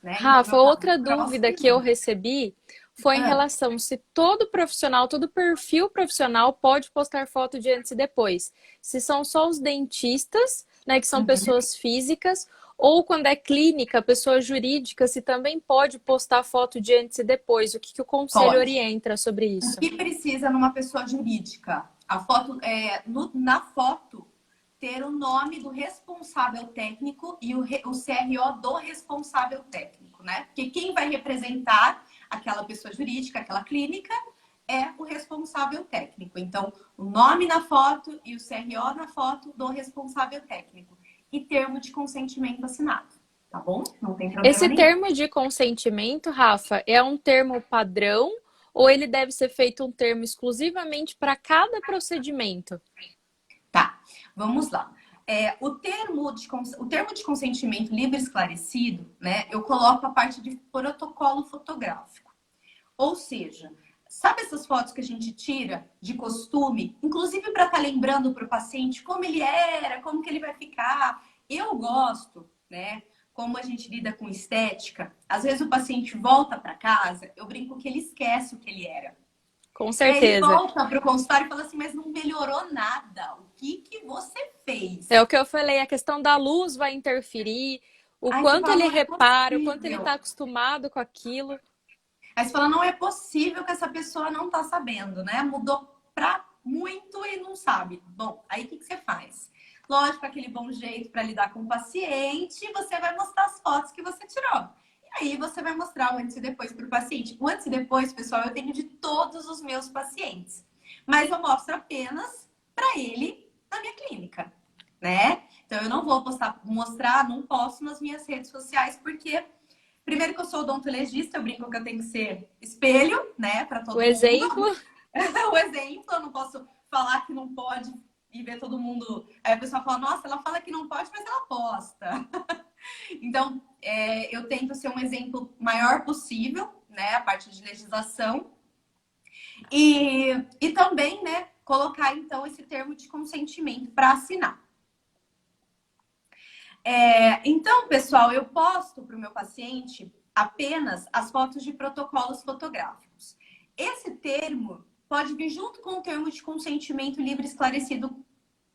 né? Então Rafa, eu falo outra para nossa dúvida que eu pergunta. recebi foi em Ah, relação se todo profissional, todo perfil profissional pode postar foto de antes e depois. Se são só os dentistas, né, que são uhum, pessoas físicas, ou quando é clínica, pessoa jurídica, se também pode postar foto de antes e depois. O que que o conselho pode. orienta sobre O isso? que precisa numa pessoa jurídica? A foto na foto ter o nome do responsável técnico e o CRO do responsável técnico, né? Porque quem vai representar aquela pessoa jurídica, aquela clínica, é o responsável técnico. Então, o nome na foto e o CRO na foto do responsável técnico. e termo de consentimento assinado, tá bom? Não tem problema Esse nenhum. termo de consentimento, Rafa, é um termo padrão ou ele deve ser feito um termo exclusivamente para cada procedimento? Tá, vamos lá. O termo de consentimento livre e esclarecido, né? Eu coloco a parte de protocolo fotográfico. Ou seja, sabe essas fotos que a gente tira de costume, inclusive para estar lembrando para o paciente como ele era, como que ele vai ficar. Eu gosto, né? Como a gente lida com estética, às vezes o paciente volta para casa, eu brinco que ele esquece o que ele era. Com E aí ele certeza. volta para o consultório e fala assim, mas não melhorou nada. O que que você É fez? o que eu falei, a questão da luz vai interferir, o Aí você quanto fala, ele não é repara, o quanto ele está possível. acostumado com aquilo. Aí você fala, não é possível que essa pessoa não tá sabendo, né? Mudou pra muito e não sabe. Bom, aí o que você faz? Lógico, aquele bom jeito para lidar com o paciente, você vai mostrar as fotos que você tirou. E aí você vai mostrar o antes e depois para o paciente. O antes e depois, pessoal, eu tenho de todos os meus pacientes. Mas eu mostro apenas para ele na minha clínica, né? Então eu não vou mostrar, não posto nas minhas redes sociais, porque primeiro que eu sou odontologista, eu brinco que eu tenho que ser espelho, né, para O todo mundo. exemplo, O exemplo, eu não posso falar que não pode e ver todo mundo. Aí a pessoa fala, nossa, ela fala que não pode, mas ela posta. Então, eu tento ser um exemplo maior possível, né, a parte de legislação. E também, né, colocar, então, esse termo de consentimento para assinar. Então, pessoal, eu posto para o meu paciente apenas as fotos de protocolos fotográficos. Esse termo pode vir junto com o termo de consentimento livre esclarecido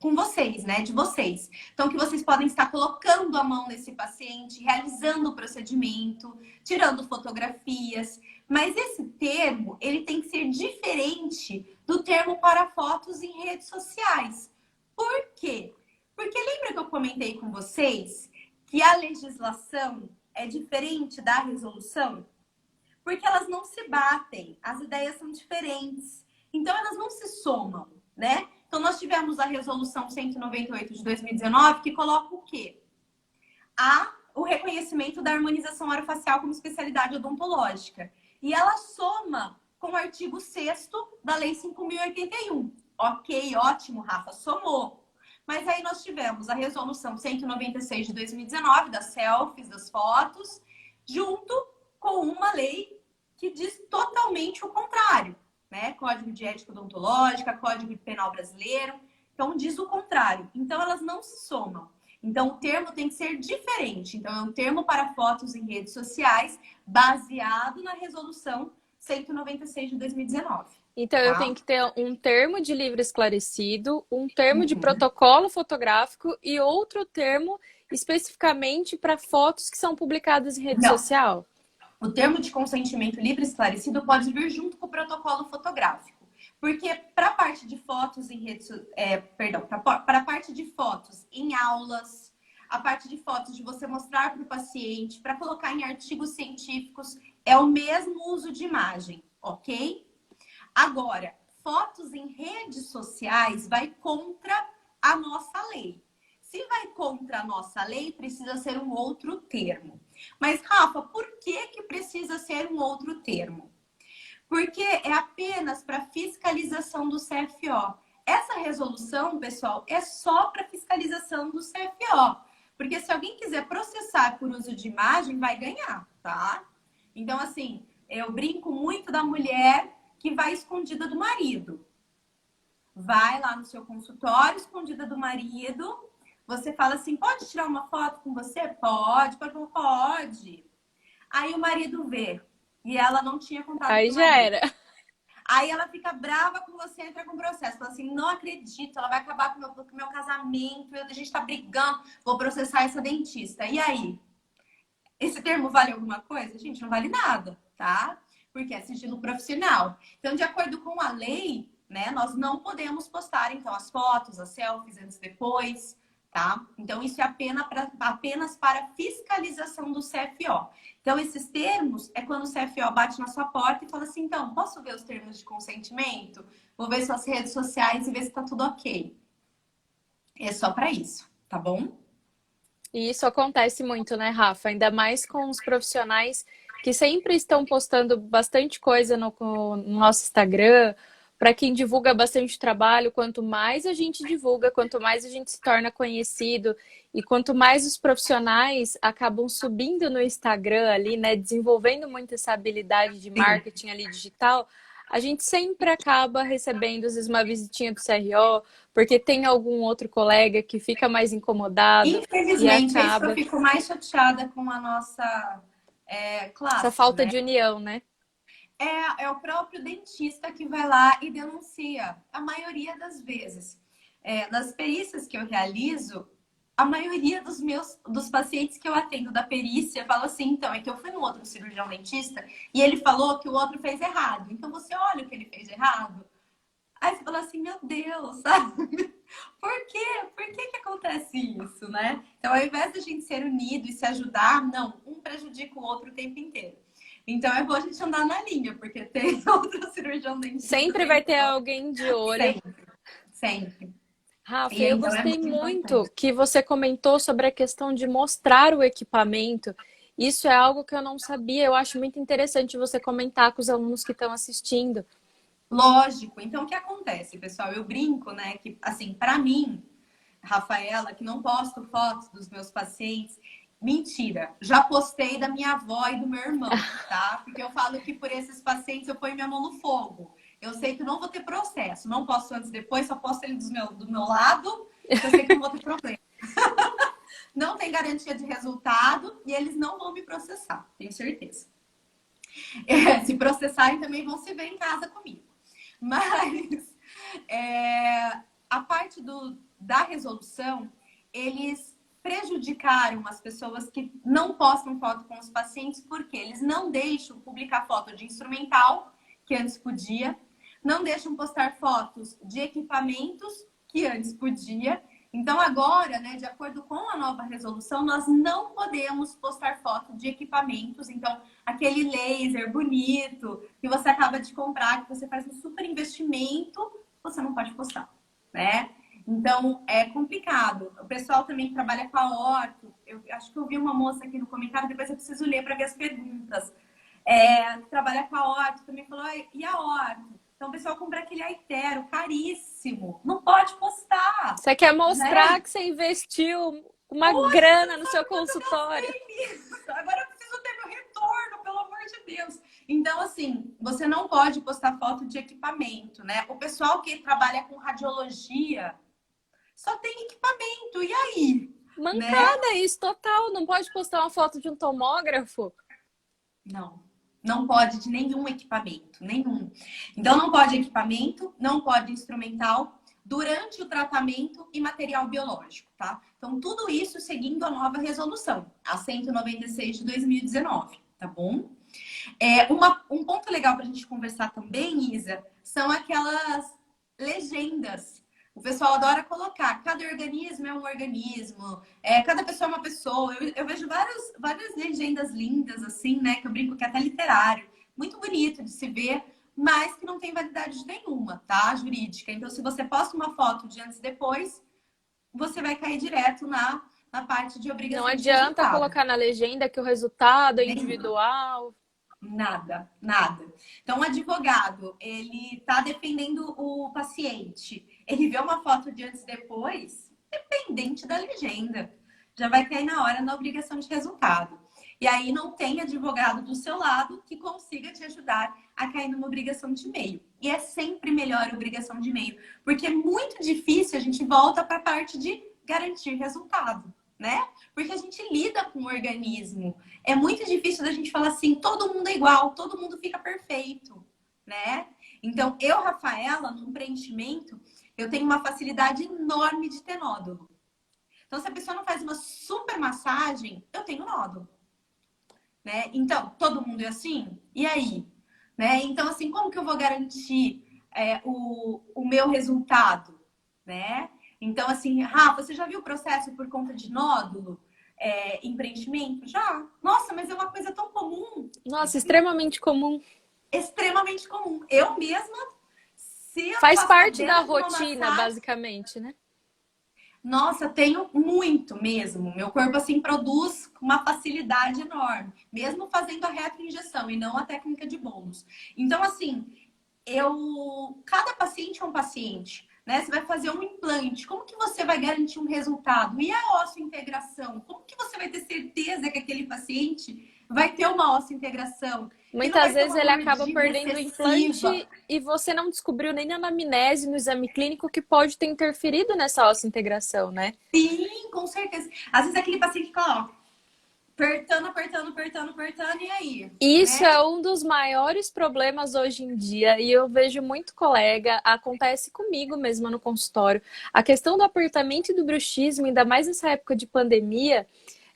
com vocês, né? De vocês. Então, que vocês podem estar colocando a mão nesse paciente, realizando o procedimento, tirando fotografias. Mas esse termo, ele tem que ser diferente do termo para fotos em redes sociais. Por quê? Porque lembra que eu comentei com vocês que a legislação é diferente da resolução? Porque elas não se batem, as ideias são diferentes. Então, elas não se somam, né? Então, nós tivemos a resolução 198 de 2019, que coloca o quê? O reconhecimento da harmonização orofacial como especialidade odontológica. E ela soma com o artigo 6º da Lei 5.081. Ok, ótimo, Rafa, somou. Mas aí nós tivemos a resolução 196 de 2019, das selfies, das fotos, junto com uma lei que diz totalmente o contrário, né? Código de Ética Odontológica, Código Penal Brasileiro, então diz o contrário. Então elas não se somam. Então o termo tem que ser diferente. Então é um termo para fotos em redes sociais baseado na resolução 196 de 2019. então eu tenho Tá? que ter um termo de livre esclarecido, um termo de Uhum. protocolo fotográfico e outro termo especificamente para fotos que são publicadas em rede Não. social. O termo de consentimento livre esclarecido pode vir junto com o protocolo fotográfico. Porque para a parte de fotos em redes, para a parte de fotos em aulas, a parte de fotos de você mostrar para o paciente, para colocar em artigos científicos, é o mesmo uso de imagem, ok? Agora, fotos em redes sociais vai contra a nossa lei. Se vai contra a nossa lei, precisa ser um outro termo. Mas, Rafa, por que precisa ser um outro termo? Porque é apenas para fiscalização do CFO. Essa resolução, pessoal, é só para fiscalização do CFO. Porque se alguém quiser processar por uso de imagem, vai ganhar, tá? Então, assim, eu brinco muito da mulher que vai escondida do marido. Vai lá no seu consultório, escondida do marido. Você fala assim, pode tirar uma foto com você? Pode. Aí o marido vê. E ela não tinha contado Aí pro já marido. era. Aí ela fica brava com você, entra com processo. Fala assim, não acredito, ela vai acabar com o meu casamento, a gente tá brigando, vou processar essa dentista. E aí? Esse termo vale alguma coisa? Gente, não vale nada, tá? Porque é sigilo profissional. Então, de acordo com a lei, né, nós não podemos postar, então, as fotos, as selfies antes e depois, tá? Então, isso é apenas para fiscalização do CFO. Então, esses termos é quando o CFO bate na sua porta e fala assim, então, posso ver os termos de consentimento? Vou ver suas redes sociais e ver se tá tudo ok. É só para isso, tá bom? E isso acontece muito, né, Rafa? Ainda mais com os profissionais que sempre estão postando bastante coisa no nosso Instagram. Para quem divulga bastante trabalho, quanto mais a gente divulga, quanto mais a gente se torna conhecido e quanto mais os profissionais acabam subindo no Instagram ali, né, desenvolvendo muito essa habilidade de Sim. marketing ali digital, a gente sempre acaba recebendo, às vezes, uma visitinha do CRO, porque tem algum outro colega que fica mais incomodado e Infelizmente, é isso que eu acaba fico mais chateada com a nossa essa classe, falta né? de união, né? É o próprio dentista que vai lá e denuncia, a maioria das vezes. Nas perícias que eu realizo, a maioria dos pacientes que eu atendo da perícia fala assim, então, é que eu fui no outro cirurgião dentista e ele falou que o outro fez errado. Então você olha o que ele fez errado. Aí você fala assim, meu Deus, sabe? Por quê? Por que que acontece isso, né? Então, ao invés da gente ser unido e se ajudar, não, um prejudica o outro o tempo inteiro. Então, é bom a gente andar na linha, porque tem outro cirurgião dentista o Sempre vai tempo ter todo. alguém de olho. Sempre, sempre. Rafa, E eu então é gostei muito muito importante. que você comentou sobre a questão de mostrar o equipamento. Isso é algo que eu não sabia. Eu acho muito interessante você comentar com os alunos que estão assistindo. Lógico. Então, o que acontece, pessoal? Eu brinco, né, que, assim, para mim, Rafaela, que não posto fotos dos meus pacientes. Mentira, já postei da minha avó e do meu irmão, tá? Porque eu falo que por esses pacientes eu ponho minha mão no fogo. Eu sei que não vou ter processo, não posto antes e depois, só posto ele do meu lado, que eu sei que não vou ter problema. Não tem garantia de resultado e eles não vão me processar, tenho certeza. Se processarem, também vão se ver em casa comigo. Mas a parte da resolução, eles prejudicaram as pessoas que não postam foto com os pacientes, porque eles não deixam publicar foto de instrumental, que antes podia, não deixam postar fotos de equipamentos, que antes podia. Então, agora, né, de acordo com a nova resolução, nós não podemos postar foto de equipamentos. Então, aquele laser bonito que você acaba de comprar, que você faz um super investimento, você não pode postar, né? Então, é complicado. O pessoal também que trabalha com a orto, eu acho que eu vi uma moça aqui no comentário, depois eu preciso ler para ver as perguntas. Que trabalha com a orto, também falou, e a orto? Então, o pessoal compra aquele aitero caríssimo. Não pode postar, Você quer né? mostrar que você investiu uma Poxa, você grana não no seu sabe quanto eu consultório. gastei nisso. Agora eu preciso ter meu retorno, pelo amor de Deus. Então, assim, você não pode postar foto de equipamento, né? O pessoal que trabalha com radiologia só tem equipamento. E aí? Né? Mancada isso, total. Não pode postar uma foto de um tomógrafo. Não. Não pode de nenhum equipamento, nenhum. Então, não pode equipamento, não pode instrumental durante o tratamento e material biológico, tá? Então, tudo isso seguindo a nova resolução, a 196 de 2019, tá bom? Um ponto legal para a gente conversar também, Isa, são aquelas legendas. O pessoal adora colocar, cada organismo é um organismo, cada pessoa é uma pessoa. Eu vejo várias legendas lindas, assim, né? Que eu brinco que é até literário. Muito bonito de se ver, mas que não tem validade nenhuma, tá? Jurídica. Então, se você posta uma foto de antes e depois, você vai cair direto na parte de Não obrigação de adianta resultado. colocar na legenda que o resultado é Nenhuma. individual. Nada, nada. Então, o advogado, ele está defendendo o paciente. Ele vê uma foto de antes e depois, dependente da legenda. Já vai cair na hora na obrigação de resultado. E aí não tem advogado do seu lado que consiga te ajudar a cair numa obrigação de e-mail. E é sempre melhor a obrigação de e-mail, porque é muito difícil a gente volta para a parte de garantir resultado, né? Porque a gente lida com o organismo. É muito difícil da gente falar assim, todo mundo é igual, todo mundo fica perfeito, né? Então, eu, Rafaela, num preenchimento, eu tenho uma facilidade enorme de ter nódulo. Então, se a pessoa não faz uma super massagem, eu tenho nódulo, né? Então, todo mundo é assim? E aí? Né? Então, assim, como que eu vou garantir o meu resultado, né? Então, assim, Rafa, você já viu o processo por conta de nódulo em preenchimento? Já. Nossa, mas é uma coisa tão comum. Nossa, extremamente comum. Extremamente comum. Eu mesma, se eu Faz passar parte da dentro de uma rotina, massagem, basicamente, né? Nossa, tenho muito mesmo. Meu corpo assim produz com uma facilidade enorme, mesmo fazendo a retroinjeção e não a técnica de bolos. Então, assim, cada paciente é um paciente, né? Você vai fazer um implante, como que você vai garantir um resultado? E a osseointegração? Como que você vai ter certeza que aquele paciente vai ter uma osseointegração? Que não Muitas vai ter vezes uma ele acaba mordida perdendo o excessiva? implante e você não descobriu nem na anamnese, no exame clínico, que pode ter interferido nessa ossa-integração, né? Sim, com certeza. Às vezes aquele paciente fica, ó, apertando, apertando, apertando, apertando, e aí, E isso né? é um dos maiores problemas hoje em dia, e eu vejo muito colega, acontece comigo mesmo no consultório. A questão do apertamento e do bruxismo, ainda mais nessa época de pandemia,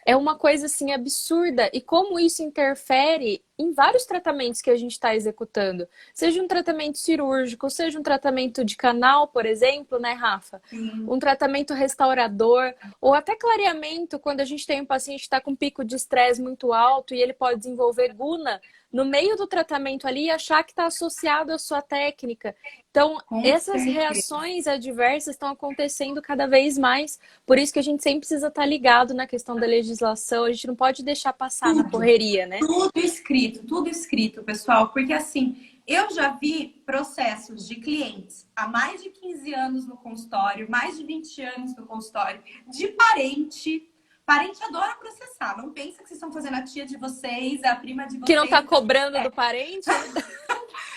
é uma coisa assim absurda. E como isso interfere em vários tratamentos que a gente está executando. Seja um tratamento cirúrgico, seja um tratamento de canal, por exemplo, né, Rafa? Sim, Um tratamento restaurador, ou até clareamento, quando a gente tem um paciente que está com um pico de estresse muito alto e ele pode desenvolver guna no meio do tratamento ali e achar que está associado à sua técnica. Então, com essas certeza. reações adversas estão acontecendo cada vez mais. Por isso que a gente sempre precisa estar ligado na questão da legislação. A gente não pode deixar passar na Tudo. correria, né? Tudo escrito, pessoal, porque assim, eu já vi processos de clientes há mais de 15 anos no consultório, mais de 20 anos no consultório, de parente. Parente adora processar, não pensa que vocês estão fazendo a tia de vocês, a prima de Que não vocês está e tá tudo cobrando do certo. parente, né?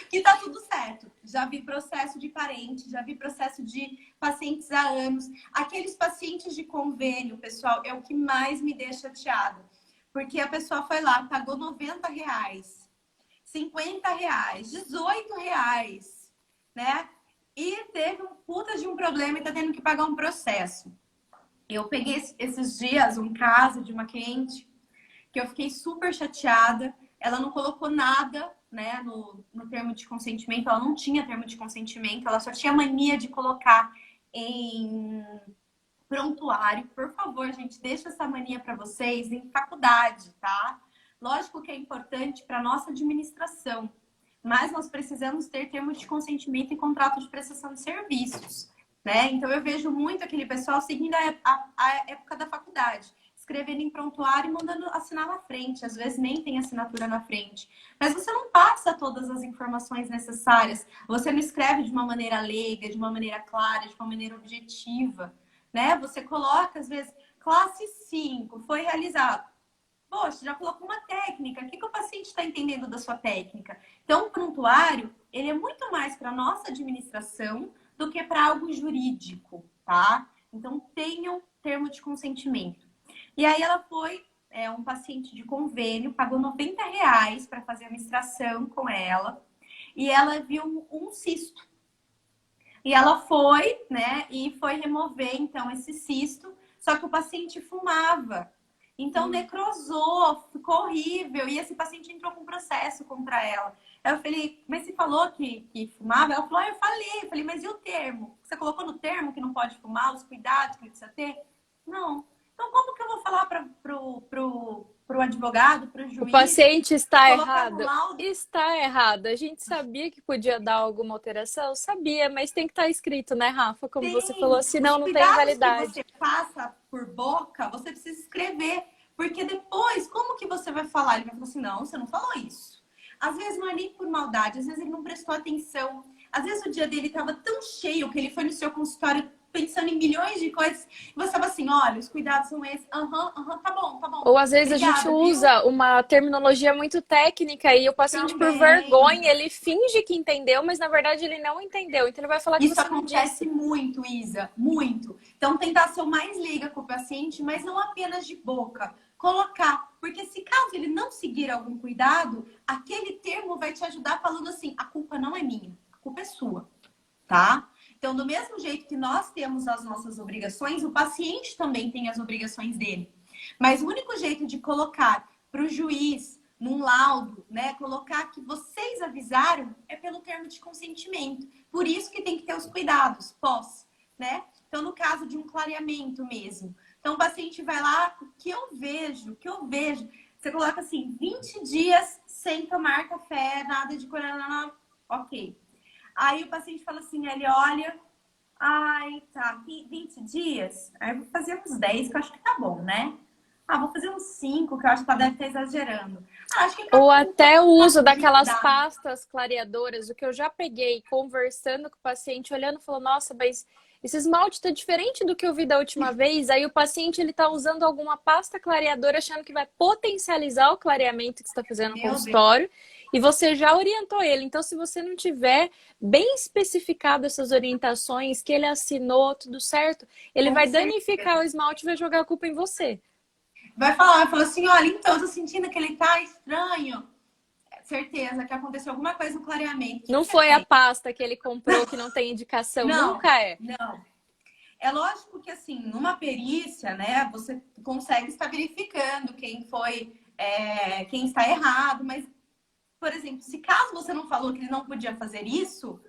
Que tá tudo certo. Já vi processo de parente, já vi processo de pacientes há anos. Aqueles pacientes de convênio, pessoal, é o que mais me deixa chateado. Porque a pessoa foi lá, pagou R$ 90, R$ 50, R$ 18, né? E teve um puta de um problema e tá tendo que pagar um processo. Eu peguei esses dias um caso de uma cliente que eu fiquei super chateada. Ela não colocou nada, né, no termo de consentimento. Ela não tinha termo de consentimento. Ela só tinha mania de colocar em prontuário. Por favor, gente, deixa essa mania para vocês em faculdade, tá? Lógico que é importante para nossa administração, mas nós precisamos ter termo de consentimento e contrato de prestação de serviços, né? Então eu vejo muito aquele pessoal seguindo a época da faculdade, escrevendo em prontuário e mandando assinar na frente. Às vezes nem tem assinatura na frente. Mas você não passa todas as informações necessárias. Você não escreve de uma maneira leiga, de uma maneira clara, de uma maneira objetiva, né? Você coloca, às vezes, classe 5 foi realizado. Poxa, já colocou uma técnica. O que o paciente está entendendo da sua técnica? Então, o prontuário, ele é muito mais para nossa administração do que para algo jurídico, tá? Então, tenham termo de consentimento. E aí ela foi, um paciente de convênio, pagou R$ 90 para fazer a extração com ela. E ela viu um cisto. E ela foi, né, e foi remover, então, esse cisto. Só que o paciente fumava. Então, necrosou, ficou horrível. E esse paciente entrou com processo contra ela. Aí eu falei, mas você falou que fumava? Ela falou, eu falei. Eu falei, mas e o termo? Você colocou no termo que não pode fumar, os cuidados que precisa ter? Não. Então, como que eu vou falar para pro advogado, para o O juiz, paciente está colocar no errado? laudo? Está errado. A gente sabia que podia dar alguma alteração? Sabia, mas tem que estar escrito, né, Rafa? Como você falou, Tem. Os senão não tem cuidados que validade. você passa por boca, você precisa escrever. Porque depois, como que você vai falar? Ele vai falar assim, não, você não falou isso. Às vezes não é nem por maldade, às vezes ele não prestou atenção. Às vezes o dia dele estava tão cheio que ele foi no seu consultório pensando em milhões de coisas. E você estava assim, olha, os cuidados são esses. Aham, aham, tá bom, tá bom. Ou às vezes a gente Obrigada, viu? usa uma terminologia muito técnica e o paciente, por Também. vergonha, ele finge que entendeu, mas na verdade ele não entendeu. Então ele vai falar que Isso você não acontece disse. muito, Isa, muito. Então, tentar ser o mais leiga com o paciente, mas não apenas de boca. Colocar, porque se caso ele não seguir algum cuidado, aquele termo vai te ajudar falando assim: a culpa não é minha, a culpa é sua, tá? Então, do mesmo jeito que nós temos as nossas obrigações, o paciente também tem as obrigações dele. Mas o único jeito de colocar para o juiz, num laudo, né, colocar que vocês avisaram é pelo termo de consentimento. Por isso que tem que ter os cuidados pós, né? Então, no caso de um clareamento mesmo. Então, o paciente vai lá, o que eu vejo, você coloca assim, 20 dias sem tomar café, nada de coronavírus, ok. Aí o paciente fala assim, ele olha, Ai, tá, 20 dias? Aí eu vou fazer uns 10, que eu acho que tá bom, né? Ah, vou fazer uns 5, que eu acho que ela deve estar exagerando. Ah, acho que com a Ou culpa até o a uso gente daquelas dá. pastas clareadoras, o que eu já peguei conversando com o paciente, olhando, falou: nossa, mas esse esmalte tá diferente do que eu vi da última vez. Aí o paciente ele tá usando alguma pasta clareadora, achando que vai potencializar o clareamento que está fazendo no Meu Deus, consultório, e você já orientou ele. Então, se você não tiver bem especificado essas orientações, que ele assinou, tudo certo, ele com vai certeza. danificar o esmalte e vai jogar a culpa em você. Vai falar assim, olha, então, eu tô sentindo que ele tá estranho. Certeza que aconteceu alguma coisa no clareamento. O que Não que você foi a fez? pasta que ele comprou que não tem indicação, Não, nunca é. não. É lógico que, assim, numa perícia, né, você consegue estar verificando quem foi, quem está errado, mas, por exemplo, se caso você não falou que ele não podia fazer isso,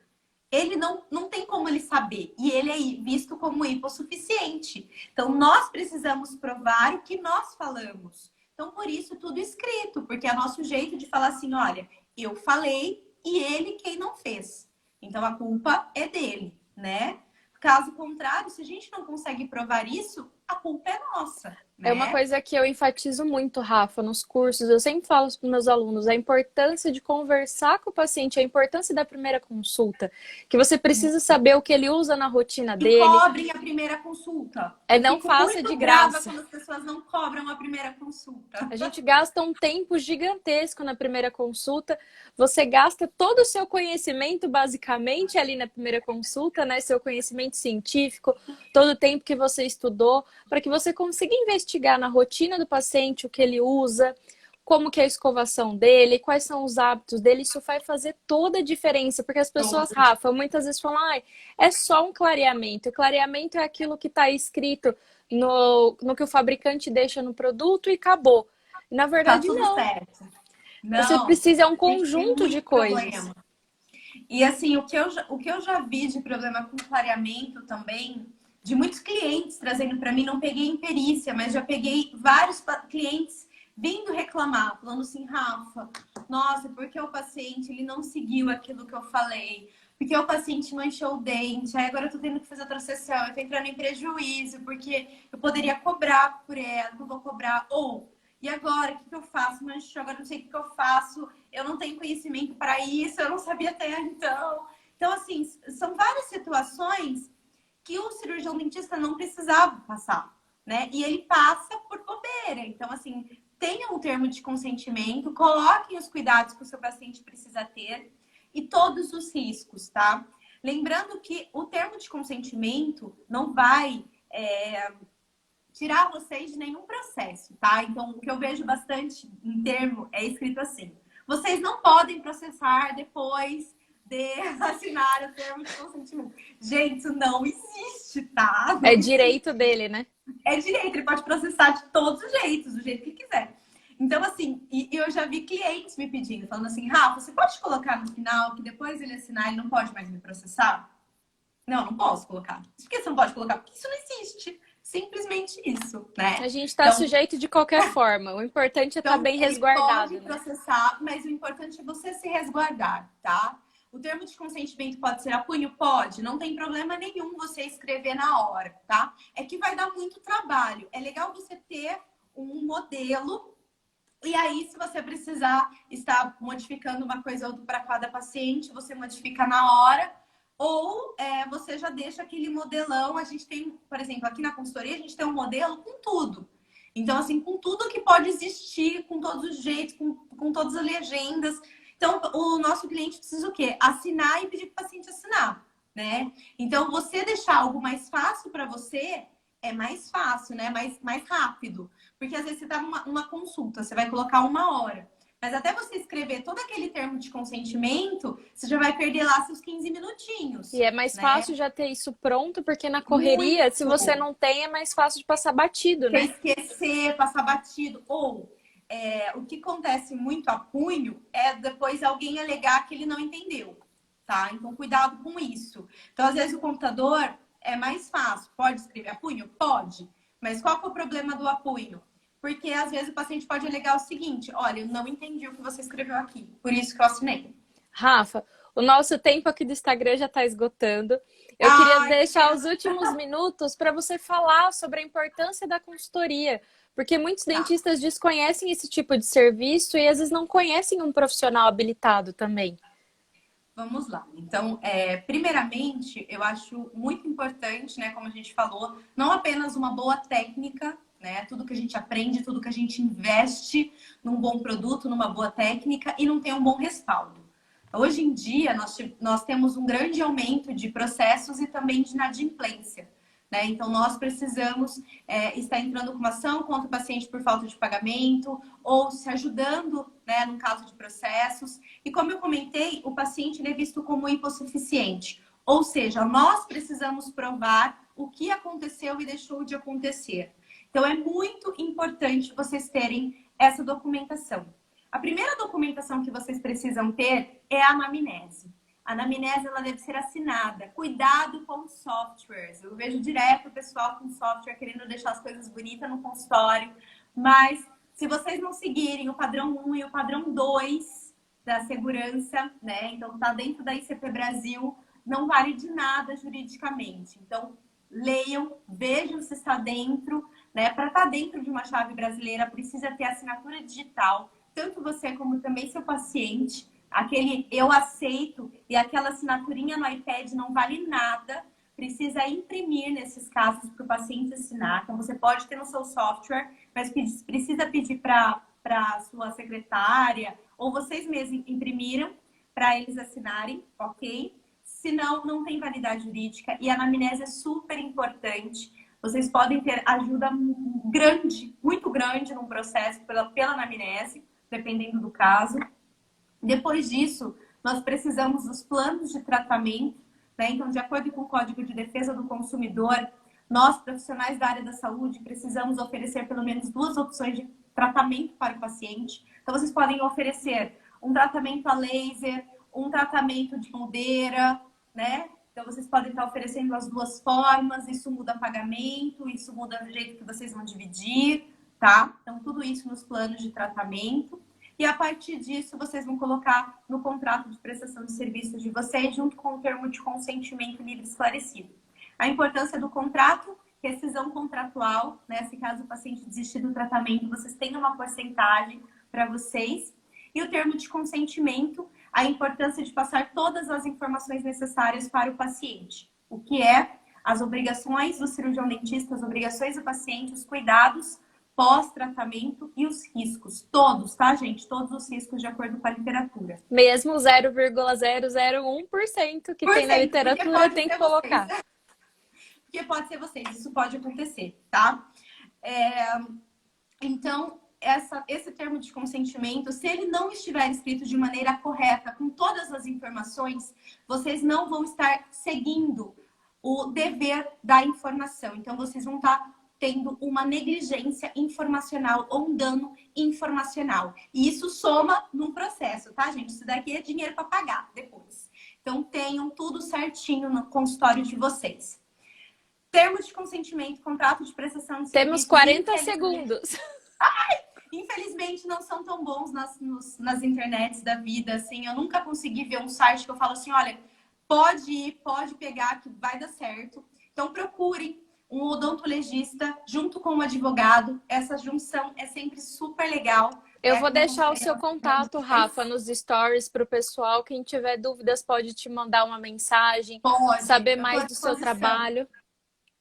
ele não tem como ele saber. E ele é visto como hipossuficiente. Então, nós precisamos provar o que nós falamos. Então, por isso, tudo escrito, porque é nosso jeito de falar assim: olha, eu falei e ele quem não fez. Então, a culpa é dele, né? Caso contrário, se a gente não consegue provar isso, a culpa é nossa, É uma né? coisa que eu enfatizo muito, Rafa, nos cursos. Eu sempre falo para os meus alunos a importância de conversar com o paciente, a importância da primeira consulta, que você precisa saber o que ele usa na rotina E dele. cobrem a primeira consulta. É Eu não fico faça de muito brava graça. quando as pessoas não cobram a primeira consulta. A gente gasta um tempo gigantesco na primeira consulta. Você gasta todo o seu conhecimento, basicamente, ali na primeira consulta, né? Seu conhecimento científico, todo o tempo que você estudou, para que você consiga investigar na rotina do paciente o que ele usa, como que é a escovação dele, quais são os hábitos dele. Isso vai fazer toda a diferença, porque as pessoas, Rafa, muitas vezes falam, ah, é só um clareamento. E clareamento é aquilo que está escrito no que o fabricante deixa no produto e acabou. Na Tá verdade, tudo não. certo. Você Não, precisa, é um a gente tem conjunto de muito coisas. problema. E assim, o que eu já vi de problema com clareamento também, de muitos clientes trazendo para mim, não peguei em perícia, mas já peguei vários clientes vindo reclamar, falando assim, Rafa, nossa, porque o paciente ele não seguiu aquilo que eu falei, porque o paciente manchou o dente, aí agora eu tô tendo que fazer outra sessão, eu tô entrando em prejuízo, porque eu poderia cobrar por ela, não vou cobrar, ou e agora, o que eu faço? Manchou, agora não sei o que eu faço, eu não tenho conhecimento para isso, eu não sabia até então. Então, assim, são várias situações que o cirurgião dentista não precisava passar, né? E ele passa por bobeira. Então, assim, tenha um termo de consentimento, coloquem os cuidados que o seu paciente precisa ter e todos os riscos, tá? Lembrando que o termo de consentimento não vai tirar vocês de nenhum processo, tá? Então, o que eu vejo bastante em termo é escrito assim: vocês não podem processar depois de assinar o termo de consentimento. Gente, isso não existe, tá? É Não direito existe. dele, né? É direito, ele pode processar de todos os jeitos, do jeito que quiser. Então, assim, e eu já vi clientes me pedindo, falando assim, Rafa, você pode colocar no final que depois ele assinar, ele não pode mais me processar? Não, não posso colocar. Por que você não pode colocar? Porque isso não existe. Simplesmente isso, A né? gente está Então, sujeito de qualquer forma. O importante é estar então, bem ele pode resguardado, né? processar, mas o importante é você se resguardar, tá? O termo de consentimento pode ser a punho? Pode. Não tem problema nenhum você escrever na hora, tá? É que vai dar muito trabalho. É legal você ter um modelo. E aí, se você precisar estar modificando uma coisa ou outra para cada paciente, você modifica na hora. Ou você já deixa aquele modelão. A gente tem, por exemplo, aqui na consultoria, a gente tem um modelo com tudo. Então, assim, com tudo que pode existir, com todos os jeitos, com todas as legendas. Então, o nosso cliente precisa o quê? Assinar e pedir para o paciente assinar, né? Então, você deixar algo mais fácil para você é mais fácil, né? Mais rápido. Porque às vezes você está numa consulta, você vai colocar 1 hora. Mas até você escrever todo aquele termo de consentimento, você já vai perder lá seus 15 E minutinhos, é mais né? fácil já ter isso pronto, porque na correria, se Muito. você não tem, é mais fácil de passar batido, Você né? esquecer, passar batido. Ou o que acontece muito a punho é depois alguém alegar que ele não entendeu, tá? Então, cuidado com isso. Então, às vezes, o computador é mais fácil. Pode escrever a punho? Pode. Mas qual que é o problema do apunho? Porque às vezes o paciente pode alegar o seguinte: olha, eu não entendi o que você escreveu aqui, por isso que eu assinei. Rafa, O nosso tempo aqui do Instagram já está esgotando. Eu queria Ai, deixar os últimos minutos para você falar sobre a importância da consultoria, porque muitos tá. dentistas desconhecem esse tipo de serviço e às vezes não conhecem um profissional habilitado também. Vamos lá. Então, primeiramente, eu acho muito importante, né, como a gente falou, não apenas uma boa técnica, né, tudo que a gente aprende, tudo que a gente investe num bom produto, numa boa técnica e não tem um bom respaldo. Hoje em dia, nós temos um grande aumento de processos e também de inadimplência. Né? Então, nós precisamos estar entrando com uma ação contra o paciente por falta de pagamento ou se ajudando, né, num caso de processos. E como eu comentei, o paciente é visto como hipossuficiente. Ou seja, nós precisamos provar o que aconteceu e deixou de acontecer. Então, é muito importante vocês terem essa documentação. A primeira documentação que vocês precisam ter é a anamnese. A anamnese ela deve ser assinada. Cuidado com softwares. Eu vejo direto o pessoal com software querendo deixar as coisas bonitas no consultório. Mas se vocês não seguirem o padrão 1 e o padrão 2 da segurança, né? Então tá dentro da ICP Brasil, não vale de nada juridicamente. Então leiam, vejam se está dentro, né? Para estar dentro de uma chave brasileira precisa ter assinatura digital, tanto você como também seu paciente. Aquele eu aceito e aquela assinaturinha no iPad não vale nada. Precisa imprimir nesses casos para o paciente assinar. Então, você pode ter no seu software, mas precisa pedir para a sua secretária ou vocês mesmos imprimiram para eles assinarem, ok? Senão, não tem validade jurídica e a anamnese é super importante. Vocês podem ter ajuda grande, muito grande num processo pela anamnese, dependendo do caso. Depois disso, nós precisamos dos planos de tratamento, né? Então, de acordo com o Código de Defesa do Consumidor, nós, profissionais da área da saúde, precisamos oferecer pelo menos 2 opções de tratamento para o paciente. Então, vocês podem oferecer um tratamento a laser, um tratamento de moldeira, né? Então, vocês podem estar oferecendo as 2 formas, isso muda pagamento, isso muda o jeito que vocês vão dividir, tá? Então, tudo isso nos planos de tratamento. E a partir disso, vocês vão colocar no contrato de prestação de serviços de vocês, junto com o termo de consentimento livre esclarecido. A importância do contrato, rescisão contratual, né? Se caso o paciente desistir do tratamento, vocês têm uma porcentagem para vocês. E o termo de consentimento, a importância de passar todas as informações necessárias para o paciente. O que é as obrigações do cirurgião dentista, as obrigações do paciente, os cuidados pós-tratamento e os riscos. Todos, tá, gente? Todos os riscos de acordo com a literatura. Mesmo 0,001% que tem na literatura tem que colocar. Porque pode ser vocês, isso pode acontecer, tá? Então, esse termo de consentimento, se ele não estiver escrito de maneira correta, com todas as informações, vocês não vão estar seguindo o dever da informação. Então, vocês vão estar tendo uma negligência informacional ou um dano informacional. E isso soma num processo, tá, gente? Isso daqui é dinheiro para pagar depois. Então, tenham tudo certinho no consultório de vocês. Termos de consentimento, contrato de prestação de serviço. Temos 40 segundos. Ai, infelizmente, não são tão bons nas internets da vida, assim. Eu nunca consegui ver um site que eu falo assim, olha, pode ir, pode pegar, que vai dar certo. Então, procurem um odontologista junto com um advogado. Essa junção é sempre super legal. Eu vou deixar o seu contato, Rafa, nos stories para o pessoal. Quem tiver dúvidas pode te mandar uma mensagem, saber mais do seu trabalho.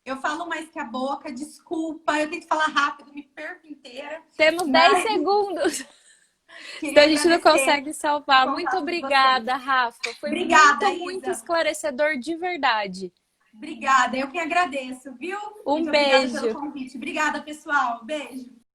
Eu falo mais que a boca, desculpa. Eu tento falar rápido, me perco inteira. Temos 10 segundos. Então a gente não consegue salvar. Muito obrigada, Rafa. Foi muito esclarecedor de verdade. Obrigada, eu que agradeço, viu? Um beijo. Obrigada pelo convite. Obrigada, pessoal. Beijo.